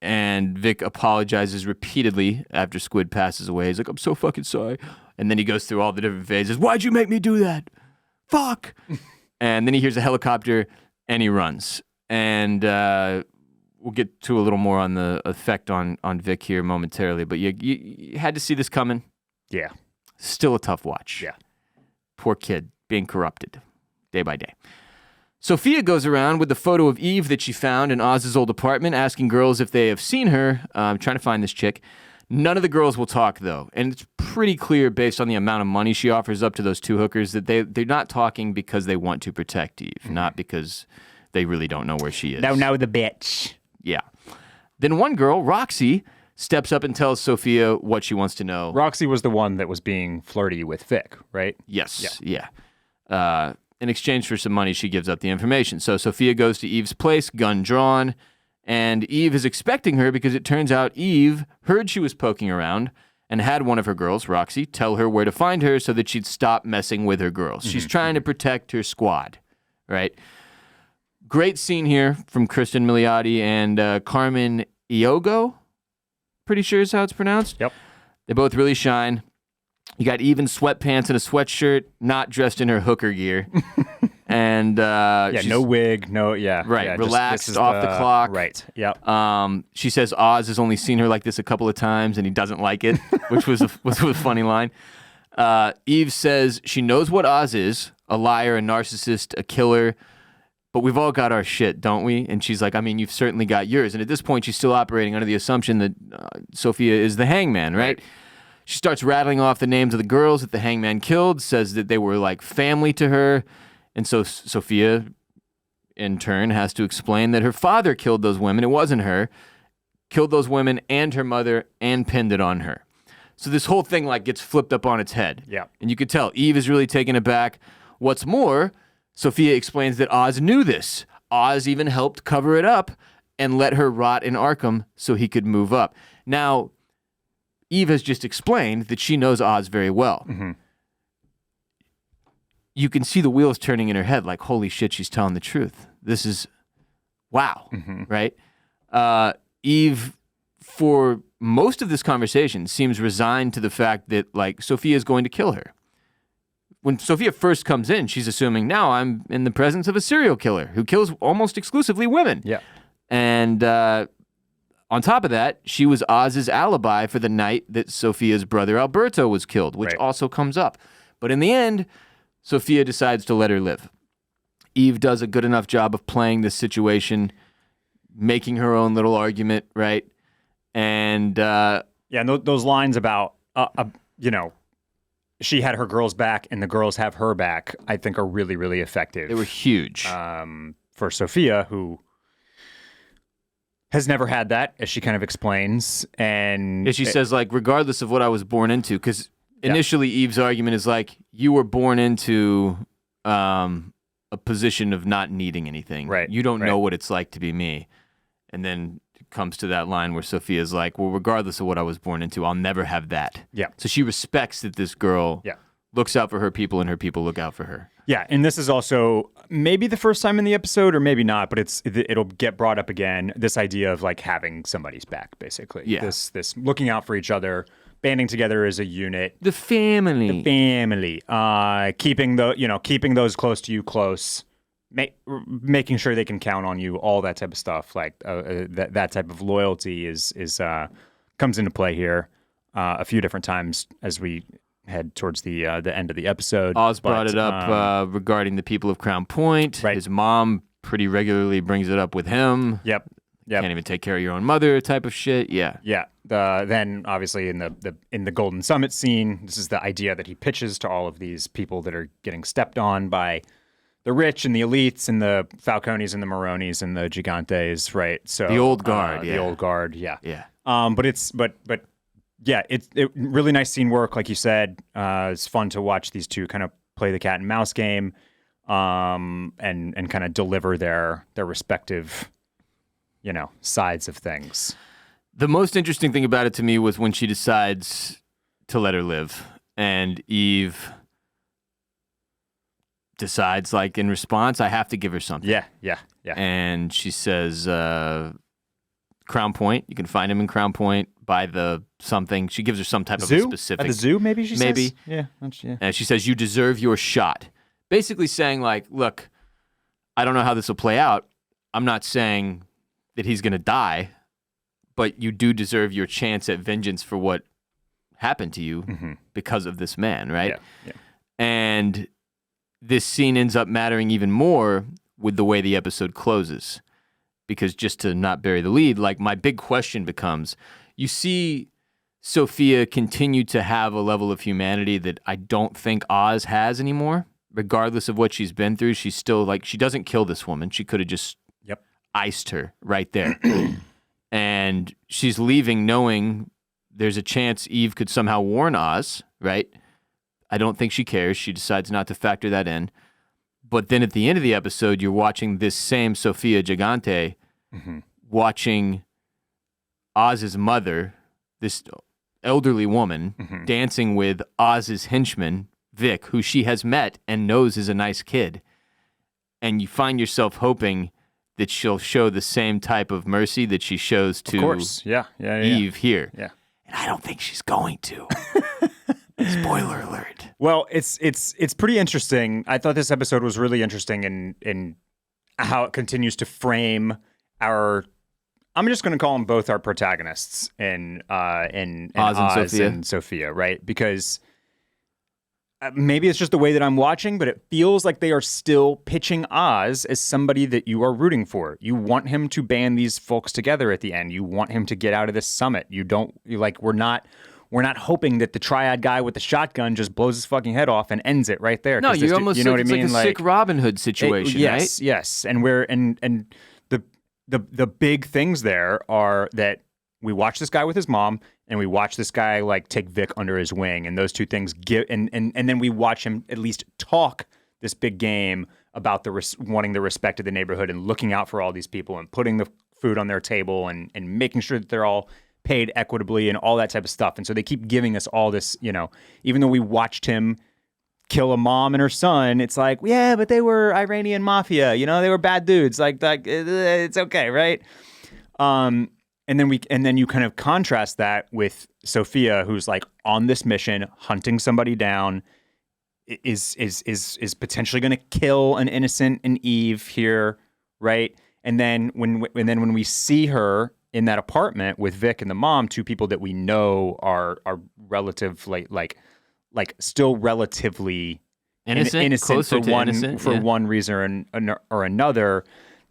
And Vic apologizes repeatedly after Squid passes away. He's like, I'm so fucking sorry. And then he goes through all the different phases. Why'd you make me do that? Fuck. And then he hears a helicopter and he runs. And we'll get to a little more on the effect on Vic here momentarily. But you had to see this coming. Yeah. Still a tough watch. Yeah. Poor kid being corrupted day by day. Sofia goes around with the photo of Eve that she found in Oz's old apartment, asking girls if they have seen her, trying to find this chick. None of the girls will talk, though. And it's pretty clear, based on the amount of money she offers up to those two hookers, that they're not talking because they want to protect Eve, not because they really don't know where she is. No, the bitch. Yeah. Then one girl, Roxy, steps up and tells Sofia what she wants to know. Roxy was the one that was being flirty with Vic, right? Yes. Yeah. In exchange for some money, she gives up the information. So Sofia goes to Eve's place, gun drawn, and Eve is expecting her because it turns out Eve heard she was poking around and had one of her girls, Roxy, tell her where to find her so that she'd stop messing with her girls. She's trying to protect her squad, right? Great scene here from Kristen Milioti and Carmen Iogo, pretty sure is how it's pronounced. Yep. They both really shine. You got Eve in sweatpants and a sweatshirt, not dressed in her hooker gear. And no wig, right, relaxed, off the clock. Right, yep. She says Oz has only seen her like this a couple of times and he doesn't like it, which was a funny line. Eve says she knows what Oz is, a liar, a narcissist, a killer, but we've all got our shit, don't we? And she's like, I mean, you've certainly got yours. And at this point, she's still operating under the assumption that Sofia is the hangman, right? She starts rattling off the names of the girls that the hangman killed, says that they were like family to her. And so Sofia, in turn, has to explain that her father killed those women. It wasn't her. Killed those women and her mother and pinned it on her. So this whole thing like gets flipped up on its head. Yeah. And you could tell Eve is really taken aback. What's more, Sofia explains that Oz knew this. Oz even helped cover it up and let her rot in Arkham so he could move up. Now, Eve has just explained that she knows Oz very well. You can see the wheels turning in her head like, holy shit, she's telling the truth. This is, wow, right? Eve, for most of this conversation, seems resigned to the fact that, like, Sofia is going to kill her. When Sofia first comes in, she's assuming, now I'm in the presence of a serial killer who kills almost exclusively women. Yeah. And on top of that, she was Oz's alibi for the night that Sofia's brother Alberto was killed, which also comes up. But in the end, Sofia decides to let her live. Eve does a good enough job of playing this situation, making her own little argument, right? And those lines about she had her girls back and the girls have her back, I think are really, really effective. They were huge. For Sofia, who has never had that, as she kind of explains. And she says, like, regardless of what I was born into, because initially Eve's argument is like, you were born into a position of not needing anything. Right. You don't know what it's like to be me. And then it comes to that line where Sophia's like, well, regardless of what I was born into, I'll never have that. Yeah. So she respects that this girl looks out for her people and her people look out for her. Yeah, and this is also maybe the first time in the episode or maybe not, but it'll get brought up again, this idea of like having somebody's back, basically. Yeah. This looking out for each other, banding together as a unit. The family. Keeping those close to you close, making sure they can count on you, all that type of stuff. Like that type of loyalty is comes into play here a few different times as we head towards the end of the episode. Oz brought it up regarding the people of Crown Point. Right. His mom pretty regularly brings it up with him. Yep. Can't even take care of your own mother type of shit. Yeah. Yeah. Then obviously in the Golden Summit scene, this is the idea that he pitches to all of these people that are getting stepped on by the rich and the elites and the Falcones and the Maronis and the Gigantes, right? So The old guard, The old guard, yeah. Yeah. But yeah, it's really nice scene work, like you said. It's fun to watch these two kind of play the cat and mouse game, and kind of deliver their respective, sides of things. The most interesting thing about it to me was when she decides to let her live, and Eve decides, like, in response, I have to give her something. Yeah. And she says, Crown Point. You can find him in Crown Point by the something. She gives her some type of a specific. At the zoo, maybe she maybe. says? Yeah. And she says, you deserve your shot. Basically saying, like, look, I don't know how this will play out. I'm not saying that he's going to die, but you do deserve your chance at vengeance for what happened to you because of this man, right? Yeah. And this scene ends up mattering even more with the way the episode closes. Because just to not bury the lead, like, my big question becomes, you see Sofia continue to have a level of humanity that I don't think Oz has anymore. Regardless of what she's been through, she's still, like, she doesn't kill this woman. She could have just iced her right there. And she's leaving knowing there's a chance Eve could somehow warn Oz, right? I don't think she cares. She decides not to factor that in. But then at the end of the episode, you're watching this same Sofia Gigante watching Oz's mother, this elderly woman, dancing with Oz's henchman, Vic, who she has met and knows is a nice kid. And you find yourself hoping that she'll show the same type of mercy that she shows to Eve here. Yeah. And I don't think she's going to. Spoiler alert. Well, it's pretty interesting. I thought this episode was really interesting in how it continues to frame I'm just going to call them both our protagonists in Oz and Sophia, right? Because maybe it's just the way that I'm watching, but it feels like they are still pitching Oz as somebody that you are rooting for. You want him to band these folks together at the end. You want him to get out of this summit. We're not hoping that the triad guy with the shotgun just blows his fucking head off and ends it right there. No, you're almost, you know what I mean? It's like a sick Robin Hood situation, right? Yes. And the big things there are that we watch this guy with his mom, and we watch this guy, like, take Vic under his wing, and those two things give, and then we watch him at least talk this big game about wanting the respect of the neighborhood and looking out for all these people and putting the food on their table and making sure that they're all paid equitably and all that type of stuff. And so they keep giving us all this, even though we watched him kill a mom and her son, it's like, yeah, but they were Iranian mafia, they were bad dudes. Like it's okay, right? And then you kind of contrast that with Sophia, who's, like, on this mission, hunting somebody down, is potentially going to kill an innocent in Eve here, right? And then when we see her in that apartment with Vic and the mom, two people that we know are relatively like still relatively innocent for one reason or another.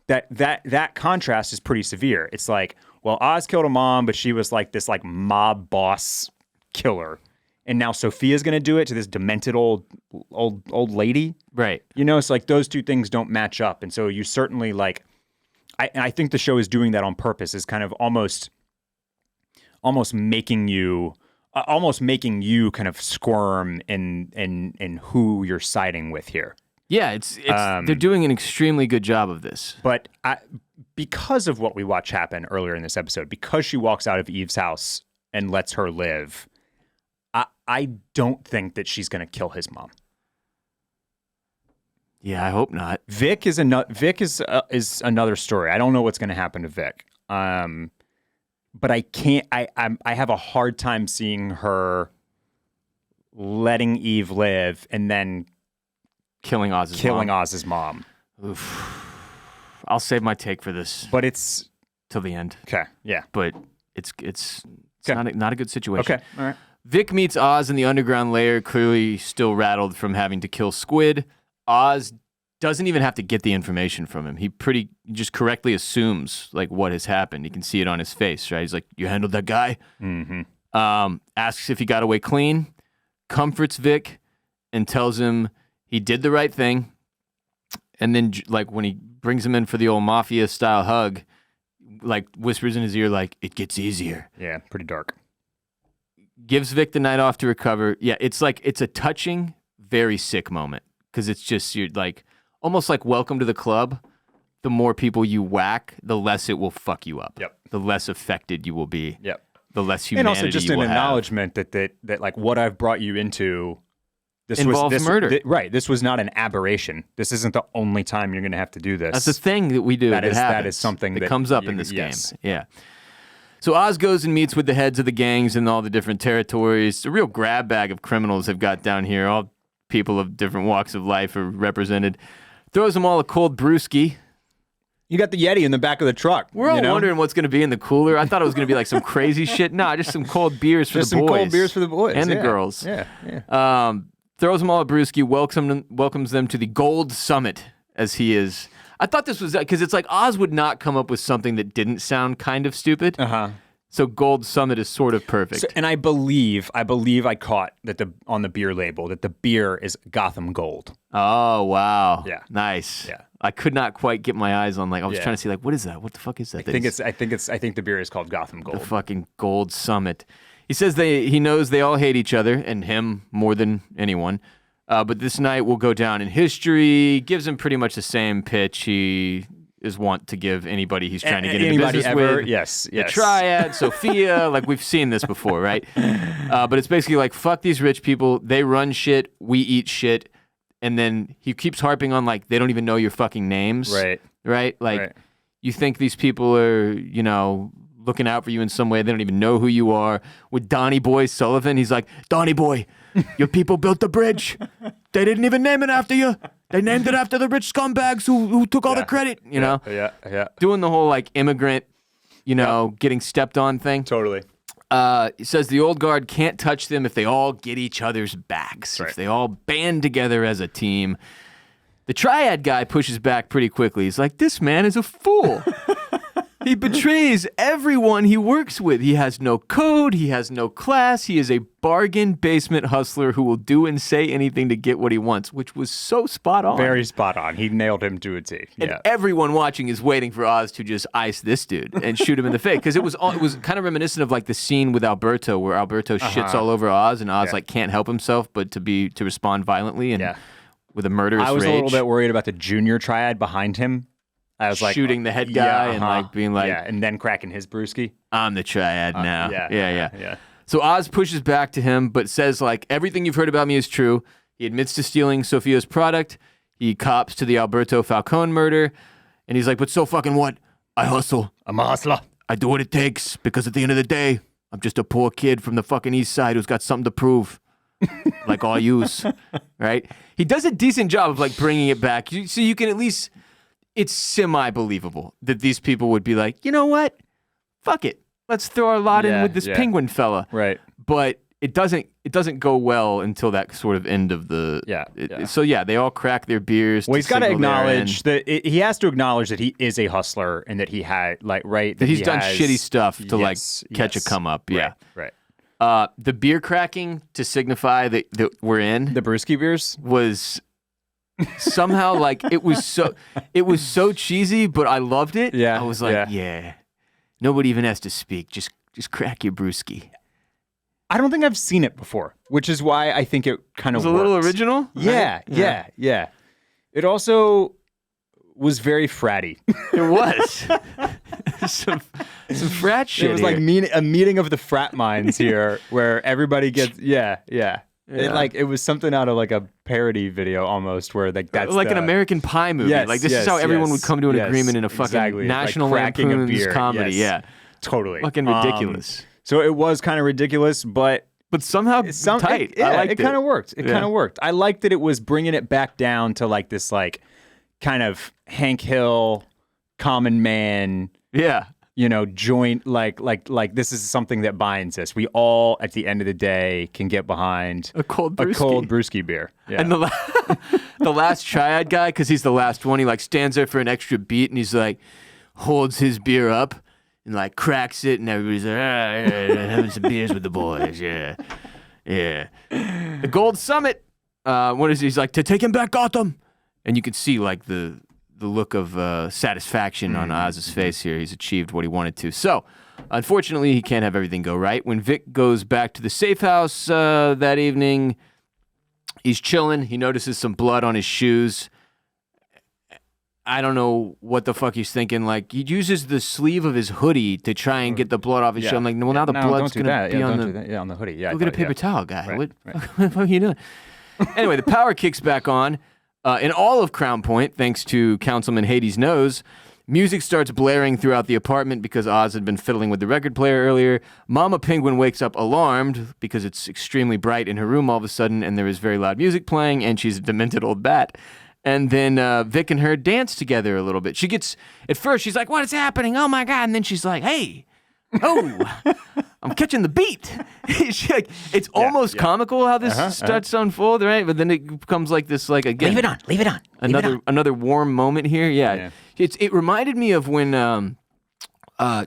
That contrast is pretty severe. It's like, well, Oz killed a mom, but she was, like, this, like, mob boss killer, and now Sophia's going to do it to this demented old lady, right? So, like, those two things don't match up, and so you certainly, like, I think the show is doing that on purpose, is kind of almost making you kind of squirm in who you're siding with here. Yeah, it's they're doing an extremely good job of this. But because of what we watch happen earlier in this episode, because she walks out of Eve's house and lets her live, I don't think that she's going to kill his mom. Yeah, I hope not. Vic is another story. I don't know what's going to happen to Vic. But I can't. I have a hard time seeing her letting Eve live and then killing Oz's mom. Oof. I'll save my take for this. But it's till the end. Okay. Yeah. But it's okay. Not a good situation. Okay. All right. Vic meets Oz in the underground lair, clearly still rattled from having to kill Squid. Oz doesn't even have to get the information from him. He just correctly assumes like what has happened. You can see it on his face, right? He's like, "You handled that guy?" Mm-hmm. Asks if he got away clean, comforts Vic, and tells him he did the right thing. And then, like, when he brings him in for the old mafia-style hug, like, whispers in his ear, like, "It gets easier." Yeah, pretty dark. Gives Vic the night off to recover. Yeah, it's a touching, very sick moment. Because it's just, you're like, almost like welcome to the club. The more people you whack, the less it will fuck you up. Yep. The less affected you will be. Yep. The less humanity and also just you an will have. acknowledgement that like what I've brought you into Involves murder. Right. This was not an aberration. This isn't the only time you're going to have to do this. That's the thing that we do. That happens. is something that comes up in this game. Yeah. So Oz goes and meets with the heads of the gangs in all the different territories. It's a real grab bag of criminals they've got down here. All people of different walks of life are represented. Throws them all a cold brewski. You got the Yeti in the back of the truck. We're all wondering what's going to be in the cooler. I thought it was going to be like some crazy shit. Nah, just some cold beers for the boys. Just some cold beers for the boys. And the girls. Yeah. Throws them all a brewski, welcomes them to the Gold Summit, as he is. I thought this was, because it's like Oz would not come up with something that didn't sound kind of stupid. Uh-huh. So Gold Summit is sort of perfect. And I believe I caught that on the beer label that the beer is Gotham Gold. Oh, wow. Yeah. Nice. Yeah. I could not quite get my eyes on, like, I was trying to see, like, what is that? What the fuck is that? I think the beer is called Gotham Gold. The fucking Gold Summit. He says he knows they all hate each other, and him more than anyone. But this night will go down in history. Gives him pretty much the same pitch he is wont to give anybody he's trying to get into business with. Yes. The Triad, Sofia, like we've seen this before, right? But it's basically like, fuck these rich people. They run shit. We eat shit. And then he keeps harping on, like, they don't even know your fucking names. Right. Right? Like, you think these people are, looking out for you in some way. They don't even know who you are. With Donnie Boy Sullivan, he's like, "Donnie Boy, your people built the bridge. They didn't even name it after you. They named it after the rich scumbags who took all the credit," know? Yeah. Doing the whole, like, immigrant, getting stepped on thing. Totally. He says the old guard can't touch them if they all get each other's backs. Right. If they all band together as a team. The Triad guy pushes back pretty quickly. He's like, "This man is a fool." He betrays everyone he works with. He has no code. He has no class. He is a bargain basement hustler who will do and say anything to get what he wants, which was so spot on. Very spot on. He nailed him to a T. And everyone watching is waiting for Oz to just ice this dude and shoot him in the face. Because it was kind of reminiscent of like the scene with Alberto where Alberto shits all over Oz and Oz like can't help himself but to respond violently and with a murderous rage. I was a little bit worried about the junior Triad behind him. I was like shooting the head guy and like being like, and then cracking his brewski. "I'm the Triad now." Yeah. So Oz pushes back to him, but says like, "Everything you've heard about me is true." He admits to stealing Sofia's product. He cops to the Alberto Falcone murder, and he's like, "But so fucking what? I hustle. I'm a hustler. I do what it takes because at the end of the day, I'm just a poor kid from the fucking East Side who's got something to prove." Like all yous, right? He does a decent job of like bringing it back, so you can at least. It's semi-believable that these people would be like, "You know what? Fuck it. Let's throw our lot in with this penguin fella." Right. But it doesn't go well until that sort of end of the... So they all crack their beers. Well, he's got to acknowledge that he has to acknowledge that he is a hustler and that he had, like, right? That he's done shitty stuff to, like, catch a come up. Yeah. Right. The beer cracking to signify that we're in... The brewski beers? Was... somehow like it was so cheesy, but I loved it. I was like, nobody even has to speak. Just crack your brewski. I don't think I've seen it before, which is why I think it kind of was a little original. Yeah. It also was very fratty. It was some frat shit. It was like a meeting of the frat minds here, where everybody gets it was something out of like a parody video almost, where like that's like an American Pie movie. Like this is how everyone would come to an agreement in a fucking National Lampoon's comedy. Yeah, totally fucking ridiculous. So it was kind of ridiculous, but somehow tight. I liked it. It kind of worked. It kind of worked. I liked that it was bringing it back down to like this like kind of Hank Hill, common man. Yeah. joint like this is something that binds us. We all at the end of the day can get behind A cold brewski beer. Yeah. And the last triad guy, because he's the last one, he like stands there for an extra beat and he's like holds his beer up and like cracks it and everybody's like, having some beers with the boys, yeah. The Gold Summit, what is he? He's like, to take him back, Gotham. And you can see like the look of satisfaction on Oz's face here. He's achieved what he wanted to. So, unfortunately, he can't have everything go right. When Vic goes back to the safe house that evening, he's chilling. He notices some blood on his shoes. I don't know what the fuck he's thinking. Like, he uses the sleeve of his hoodie to try and get the blood off his shoe. I'm like, well, now the blood's going to be on on the hoodie. Yeah, go get a paper towel, guy. Right, what the fuck are you doing? Anyway, the power kicks back on. In all of Crown Point, thanks to Councilman Hades' nose, music starts blaring throughout the apartment because Oz had been fiddling with the record player earlier. Mama Penguin wakes up alarmed because it's extremely bright in her room all of a sudden, and there is very loud music playing, and she's a demented old bat. And then Vic and her dance together a little bit. At first, she's like, what is happening? Oh, my God. And then she's like, hey, I'm catching the beat. It's almost comical how this starts to unfold, right? But then it becomes like this, like, again. Leave it on. Another warm moment here. Yeah. It reminded me of when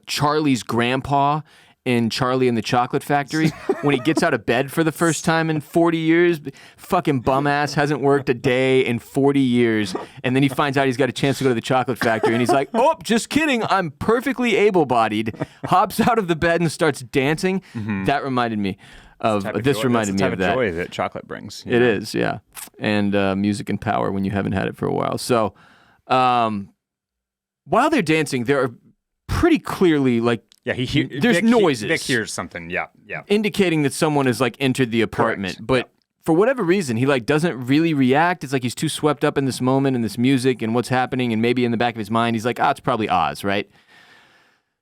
Charlie's grandpa in Charlie and the Chocolate Factory, when he gets out of bed for the first time in 40 years, fucking bum ass, hasn't worked a day in 40 years, and then he finds out he's got a chance to go to the Chocolate Factory, and he's like, oh, just kidding, I'm perfectly able-bodied, hops out of the bed and starts dancing. That reminded me of, this reminded me of that. Joy that chocolate brings. It is, yeah. And music and power when you haven't had it for a while. So, while they're dancing, there are pretty clearly, like, there's noises. Vic hears something, yeah. Indicating that someone has, like, entered the apartment. Correct. But for whatever reason, he, like, doesn't really react. It's like he's too swept up in this moment and this music and what's happening, and maybe in the back of his mind, he's like, it's probably Oz, right?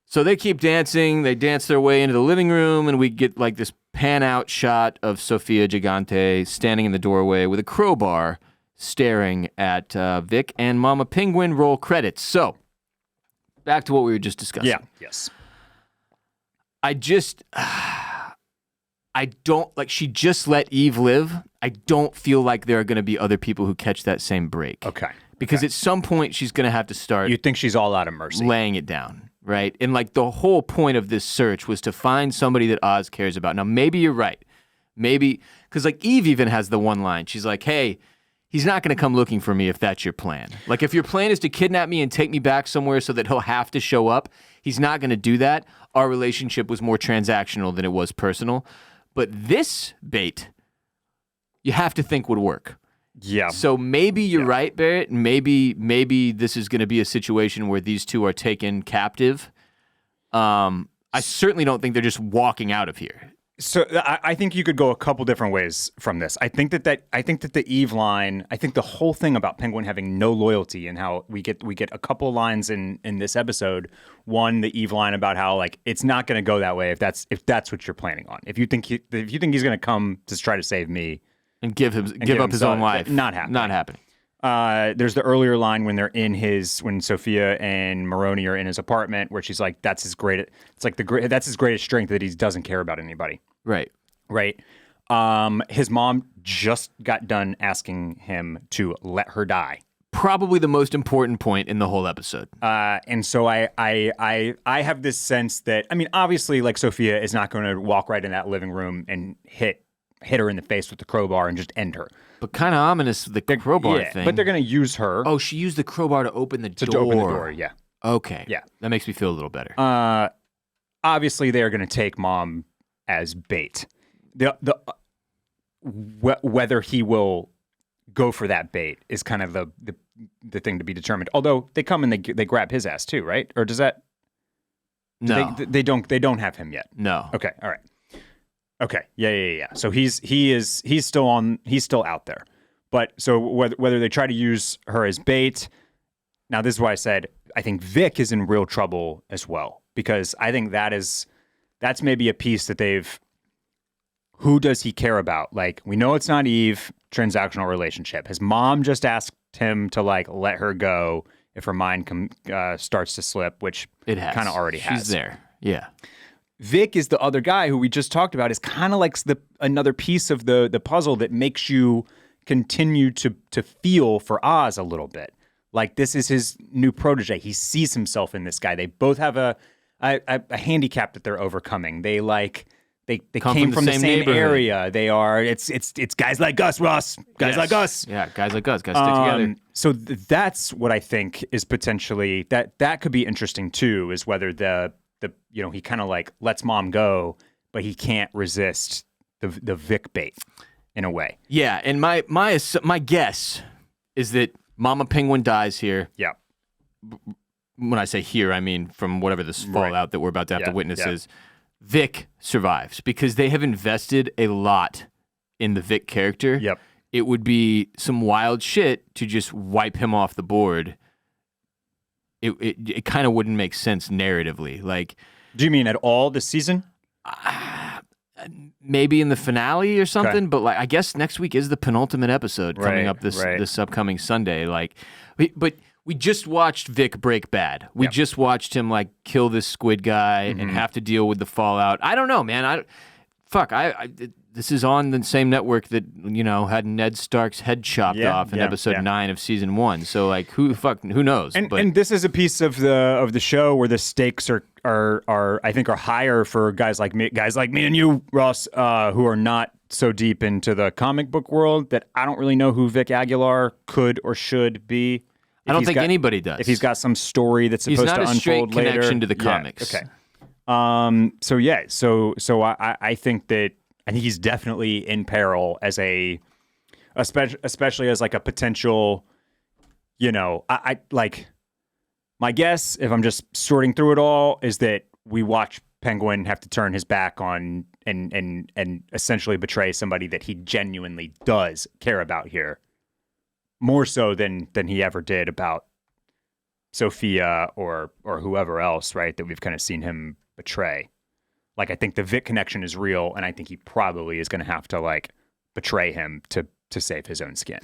So they keep dancing. They dance their way into the living room, and we get, like, this pan-out shot of Sofia Gigante standing in the doorway with a crowbar staring at Vic, and Mama Penguin. Roll credits. So, back to what we were just discussing. Yeah, yes. I don't, like, she just let Eve live. I don't feel like there are going to be other people who catch that same break. Okay. Because at some point, she's going to have to start. You think she's all out of mercy. Laying it down, right? And, like, the whole point of this search was to find somebody that Oz cares about. Now, maybe you're right. Maybe, because, like, Eve even has the one line. She's like, hey, he's not going to come looking for me if that's your plan. Like, if your plan is to kidnap me and take me back somewhere so that he'll have to show up, he's not going to do that. Our relationship was more transactional than it was personal. But this bait, you have to think would work. Yeah. So maybe you're right, Barrett. Maybe this is going to be a situation where these two are taken captive. I certainly don't think they're just walking out of here. So I think you could go a couple different ways from this. I think that the Eve line, I think the whole thing about Penguin having no loyalty and how we get a couple lines in this episode. One, the Eve line about how, like, it's not going to go that way if that's what you're planning on. If you think he's going to come to try to save me and give up his own life, not happening. Not happening. There's the earlier line when when Sophia and Maroney are in his apartment, where she's like, that's his greatest strength, that he doesn't care about anybody. Right. His mom just got done asking him to let her die. Probably the most important point in the whole episode. And so I have this sense that, I mean, obviously, like, Sophia is not going to walk right in that living room and hit her in the face with the crowbar and just end her. But kind of ominous, the crowbar thing. But they're going to use her. Oh, she used the crowbar to open the door. To open the door, yeah. Okay. Yeah. That makes me feel a little better. Obviously, they're going to take Mom as bait. Whether he will go for that bait is kind of the thing to be determined. Although they come and they grab his ass too, right? Or does that? No, they don't have him yet. No. Okay. All right. Okay. Yeah. So he's still out there. But so whether they try to use her as bait, now this is why I said I think Vic is in real trouble as well, because I think that's maybe a piece that who does he care about? Like, we know it's not Eve, transactional relationship. His mom just asked him to, like, let her go if her mind starts to slip, which It has. kind of already has. She's there. Yeah. Vic is the other guy who we just talked about, is kind of like another piece of the puzzle that makes you continue to feel for Oz a little bit. Like, this is his new protege. He sees himself in this guy. They both have a handicap that they're overcoming. They came from the same area. They are it's guys like us, Ross. Guys like us. Yeah, guys like us. Guys stick together. So that's what I think is potentially that could be interesting too. Is whether the he kind of like lets mom go, but he can't resist the Vic bait in a way. Yeah, and my guess is that Mama Penguin dies here. Yeah. When I say here, I mean from whatever this fallout that we're about to have to witness is. Vic survives because they have invested a lot in the Vic character. Yep. It would be some wild shit to just wipe him off the board. It kind of wouldn't make sense narratively. Like, do you mean at all this season? Maybe in the finale or something, but like I guess next week is the penultimate episode coming up this upcoming Sunday. Like, but we just watched Vic break bad. We just watched him like kill this Squid guy and have to deal with the fallout. I don't know, man. This is on the same network that had Ned Stark's head chopped off in episode 9 of season 1. So like, who knows? And this is a piece of the show where the stakes are I think are higher for guys like me and you, Ross, who are not so deep into the comic book world that I don't really know who Vic Aguilar could or should be. I don't think anybody does. If he's got some story that's supposed to unfold later. He's not a straight connection to the comics. Okay. I think he's definitely in peril especially as like a potential, my guess, if I'm just sorting through it all, is that we watch Penguin have to turn his back on and essentially betray somebody that he genuinely does care about here. More so than he ever did about Sofia or whoever else, right? That we've kind of seen him betray. Like, I think the Vic connection is real, and I think he probably is going to have to like betray him to save his own skin.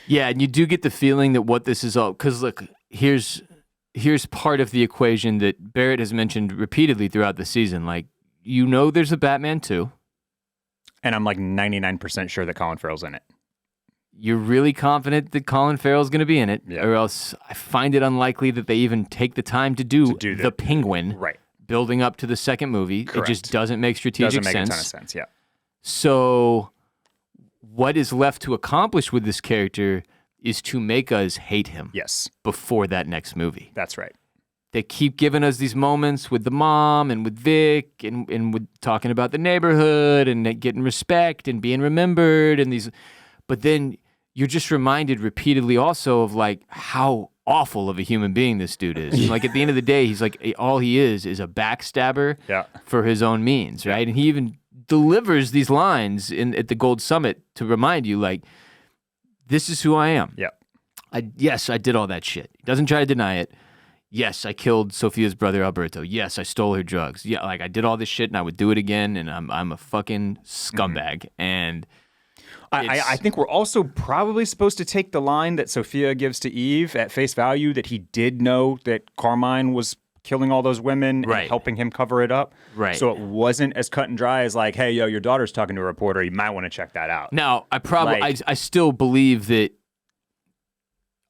Yeah, and you do get the feeling that what this is all, because look, here's part of the equation that Barrett has mentioned repeatedly throughout the season. Like, there's a Batman 2. And I'm like 99% sure that Colin Farrell's in it. You're really confident that Colin Farrell's going to be in it, or else I find it unlikely that they even take the time to do the Penguin, building up to the second movie. Correct. It just doesn't make strategic sense. Doesn't make a ton of sense, yeah. So what is left to accomplish with this character is to make us hate him before that next movie. That's right. They keep giving us these moments with the mom and with Vic and with talking about the neighborhood and getting respect and being remembered and these, but then you're just reminded repeatedly also of like how awful of a human being this dude is. Like at the end of the day, he's like, all he is a backstabber for his own means, right? And he even delivers these lines at the Gold Summit to remind you, like, this is who I am. Yeah. Yes, I did all that shit. He doesn't try to deny it. Yes, I killed Sofia's brother Alberto. Yes, I stole her drugs. Yeah, like I did all this shit and I would do it again, and I'm a fucking scumbag. And I think we're also probably supposed to take the line that Sofia gives to Eve at face value, that he did know that Carmine was killing all those women and helping him cover it up. Right. So it wasn't as cut and dry as like, hey, yo, your daughter's talking to a reporter. You might want to check that out. Now, I still believe that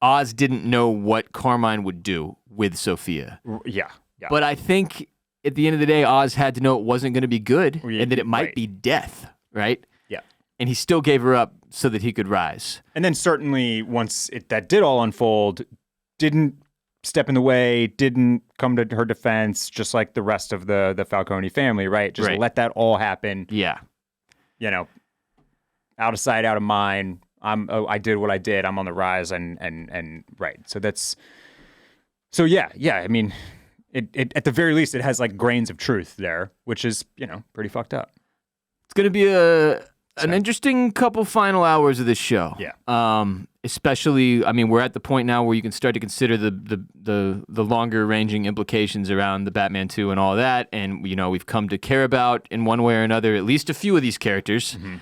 Oz didn't know what Carmine would do with Sofia. Yeah. But I think at the end of the day, Oz had to know it wasn't going to be good and that it might be death, right? Yeah. And he still gave her up so that he could rise. And then certainly once that did all unfold, didn't step in the way, didn't come to her defense, just like the rest of the Falcone family, right? Just let that all happen. Yeah. Out of sight, out of mind. I did what I did. I'm on the rise, and right. So yeah. I mean, it at the very least, it has like grains of truth there, which is pretty fucked up. It's gonna be an interesting couple final hours of this show. Yeah. Especially, I mean, we're at the point now where you can start to consider the longer ranging implications around the Batman 2 and all that, and we've come to care about in one way or another at least a few of these characters. Mm-hmm.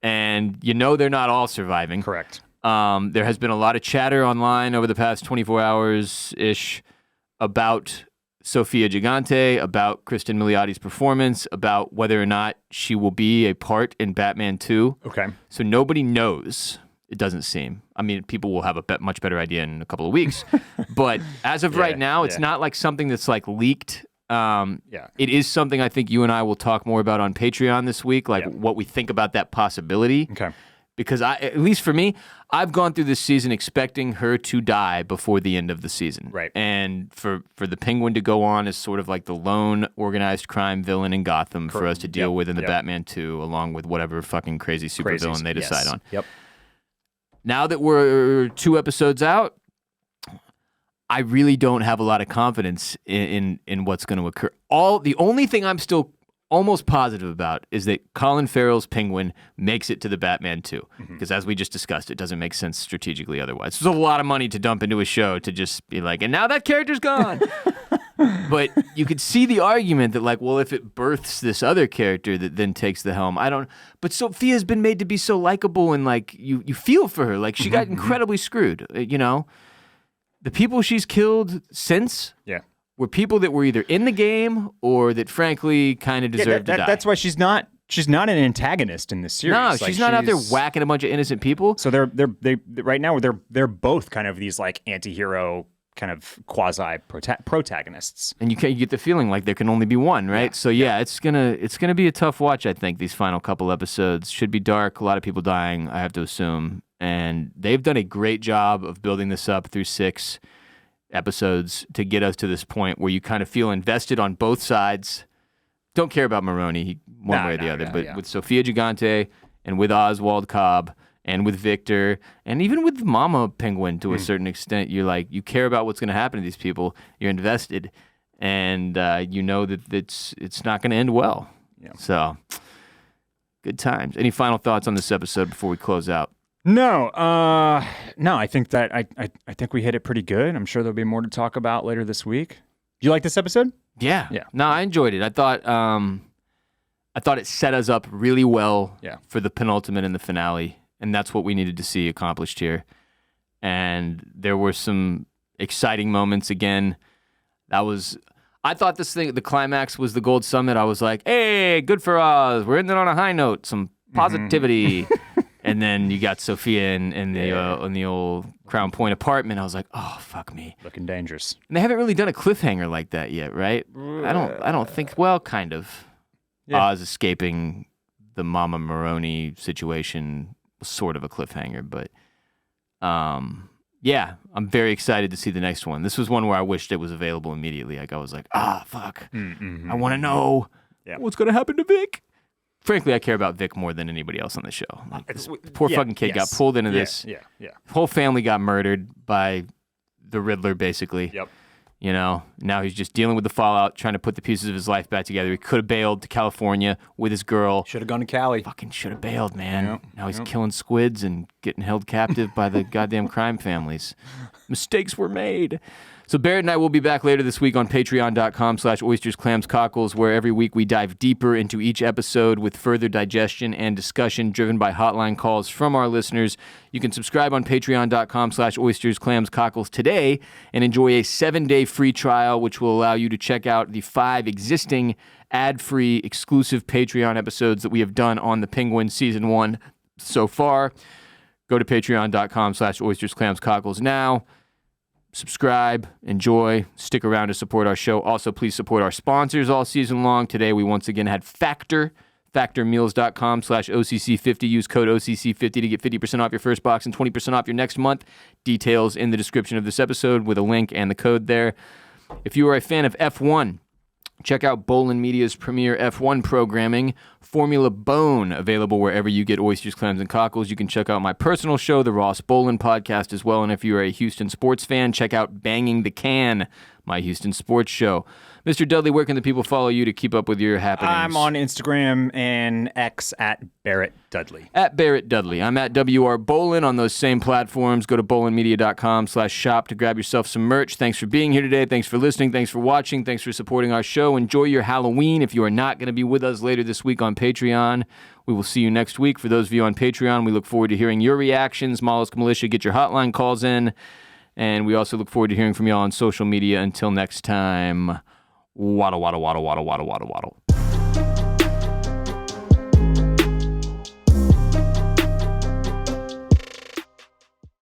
And they're not all surviving. Correct. There has been a lot of chatter online over the past 24 hours-ish about Sofia Gigante, about Kristen Miliotti's performance, about whether or not she will be a part in Batman 2. Okay. So nobody knows, it doesn't seem. I mean, people will have a much better idea in a couple of weeks. But as of right now, it's not like something that's like leaked. It is something I think you and I will talk more about on Patreon this week, like what we think about that possibility. Okay. Because at least for me, I've gone through this season expecting her to die before the end of the season. Right. And for the Penguin to go on as sort of like the lone organized crime villain in Gotham for us to deal with in the Batman 2, along with whatever fucking crazy supervillain they decide on. Yep. Now that we're 2 episodes out, I really don't have a lot of confidence in what's going to occur. The only thing I'm still almost positive about is that Colin Farrell's Penguin makes it to the Batman 2. Because as we just discussed, it doesn't make sense strategically otherwise. There's a lot of money to dump into a show to just be like, and now that character's gone. But you could see the argument that like, well, if it births this other character that then takes the helm, but Sophia's been made to be so likable and like, you feel for her. Like she got incredibly screwed, you know? The people she's killed since were people that were either in the game or that frankly kind of deserved to die. That's why she's not an antagonist in this series. No, she's not out there whacking a bunch of innocent people. So they right now they're both kind of these like anti-hero kind of quasi protagonists. And you get the feeling like there can only be one, right? So it's gonna be a tough watch, I think. These final couple episodes should be dark, a lot of people dying, I have to assume. And they've done a great job of building this up through 6 episodes to get us to this point where you kind of feel invested on both sides. Don't care about Maroni one way or the other, but with Sofia Gigante and with Oswald Cobb and with Victor and even with Mama Penguin to a certain extent, you're like, you care about what's going to happen to these people. You're invested, and you know that it's not going to end well. Yeah. So, good times. Any final thoughts on this episode before we close out? No, I think that I think we hit it pretty good. I'm sure there'll be more to talk about later this week. Do you like this episode? Yeah. No, I enjoyed it. I thought it set us up really well for the penultimate and the finale, and that's what we needed to see accomplished here. And there were some exciting moments again. I thought the climax was the Gold Summit. I was like, hey, good for us. We're ending on a high note, some positivity. And then you got Sofia in the old Crown Point apartment. I was like, oh, fuck me. Looking dangerous. And they haven't really done a cliffhanger like that yet, right? I don't think, well, kind of. Oz escaping the Mama Maroni situation was sort of a cliffhanger, but I'm very excited to see the next one. This was one where I wished it was available immediately. Like I was like, fuck. I want to know what's going to happen to Vic. Frankly, I care about Vic more than anybody else on the show. Like, this poor fucking kid got pulled into this. Whole family got murdered by the Riddler, basically. Yep. You know, now he's just dealing with the fallout, trying to put the pieces of his life back together. He could have bailed to California with his girl. Should have gone to Cali. Fucking should have bailed, man. Yep. Now he's killing squids and getting held captive by the goddamn crime families. Mistakes were made. So Barrett and I will be back later this week on patreon.com/oysters, clams, cockles, where every week we dive deeper into each episode with further digestion and discussion driven by hotline calls from our listeners. You can subscribe on patreon.com/oysters, clams, cockles today and enjoy a 7-day free trial, which will allow you to check out the 5 existing ad-free exclusive Patreon episodes that we have done on the Penguin Season 1 so far. Go to patreon.com/oysters, clams, cockles now. Subscribe, enjoy, stick around to support our show. Also, please support our sponsors all season long. Today, we once again had Factor, factormeals.com/OCC50. Use code OCC50 to get 50% off your first box and 20% off your next month. Details in the description of this episode with a link and the code there. If you are a fan of F1, check out Bolin Media's premier F1 programming, Formula Bone, available wherever you get oysters, clams, and cockles. You can check out my personal show, the Ross Bolin Podcast, as well. And if you're a Houston sports fan, check out Banging the Can, My Houston Sports Show. Mr. Dudley, where can the people follow you to keep up with your happenings? I'm on Instagram and X at Barrett Dudley. At Barrett Dudley. I'm at WR Bolin on those same platforms. Go to bolinmedia.com/shop to grab yourself some merch. Thanks for being here today. Thanks for listening. Thanks for watching. Thanks for supporting our show. Enjoy your Halloween. If you are not going to be with us later this week on Patreon, we will see you next week. For those of you on Patreon, we look forward to hearing your reactions. Mollusk Militia, get your hotline calls in. And we also look forward to hearing from y'all on social media. Until next time, waddle, waddle, waddle, waddle, waddle, waddle, waddle.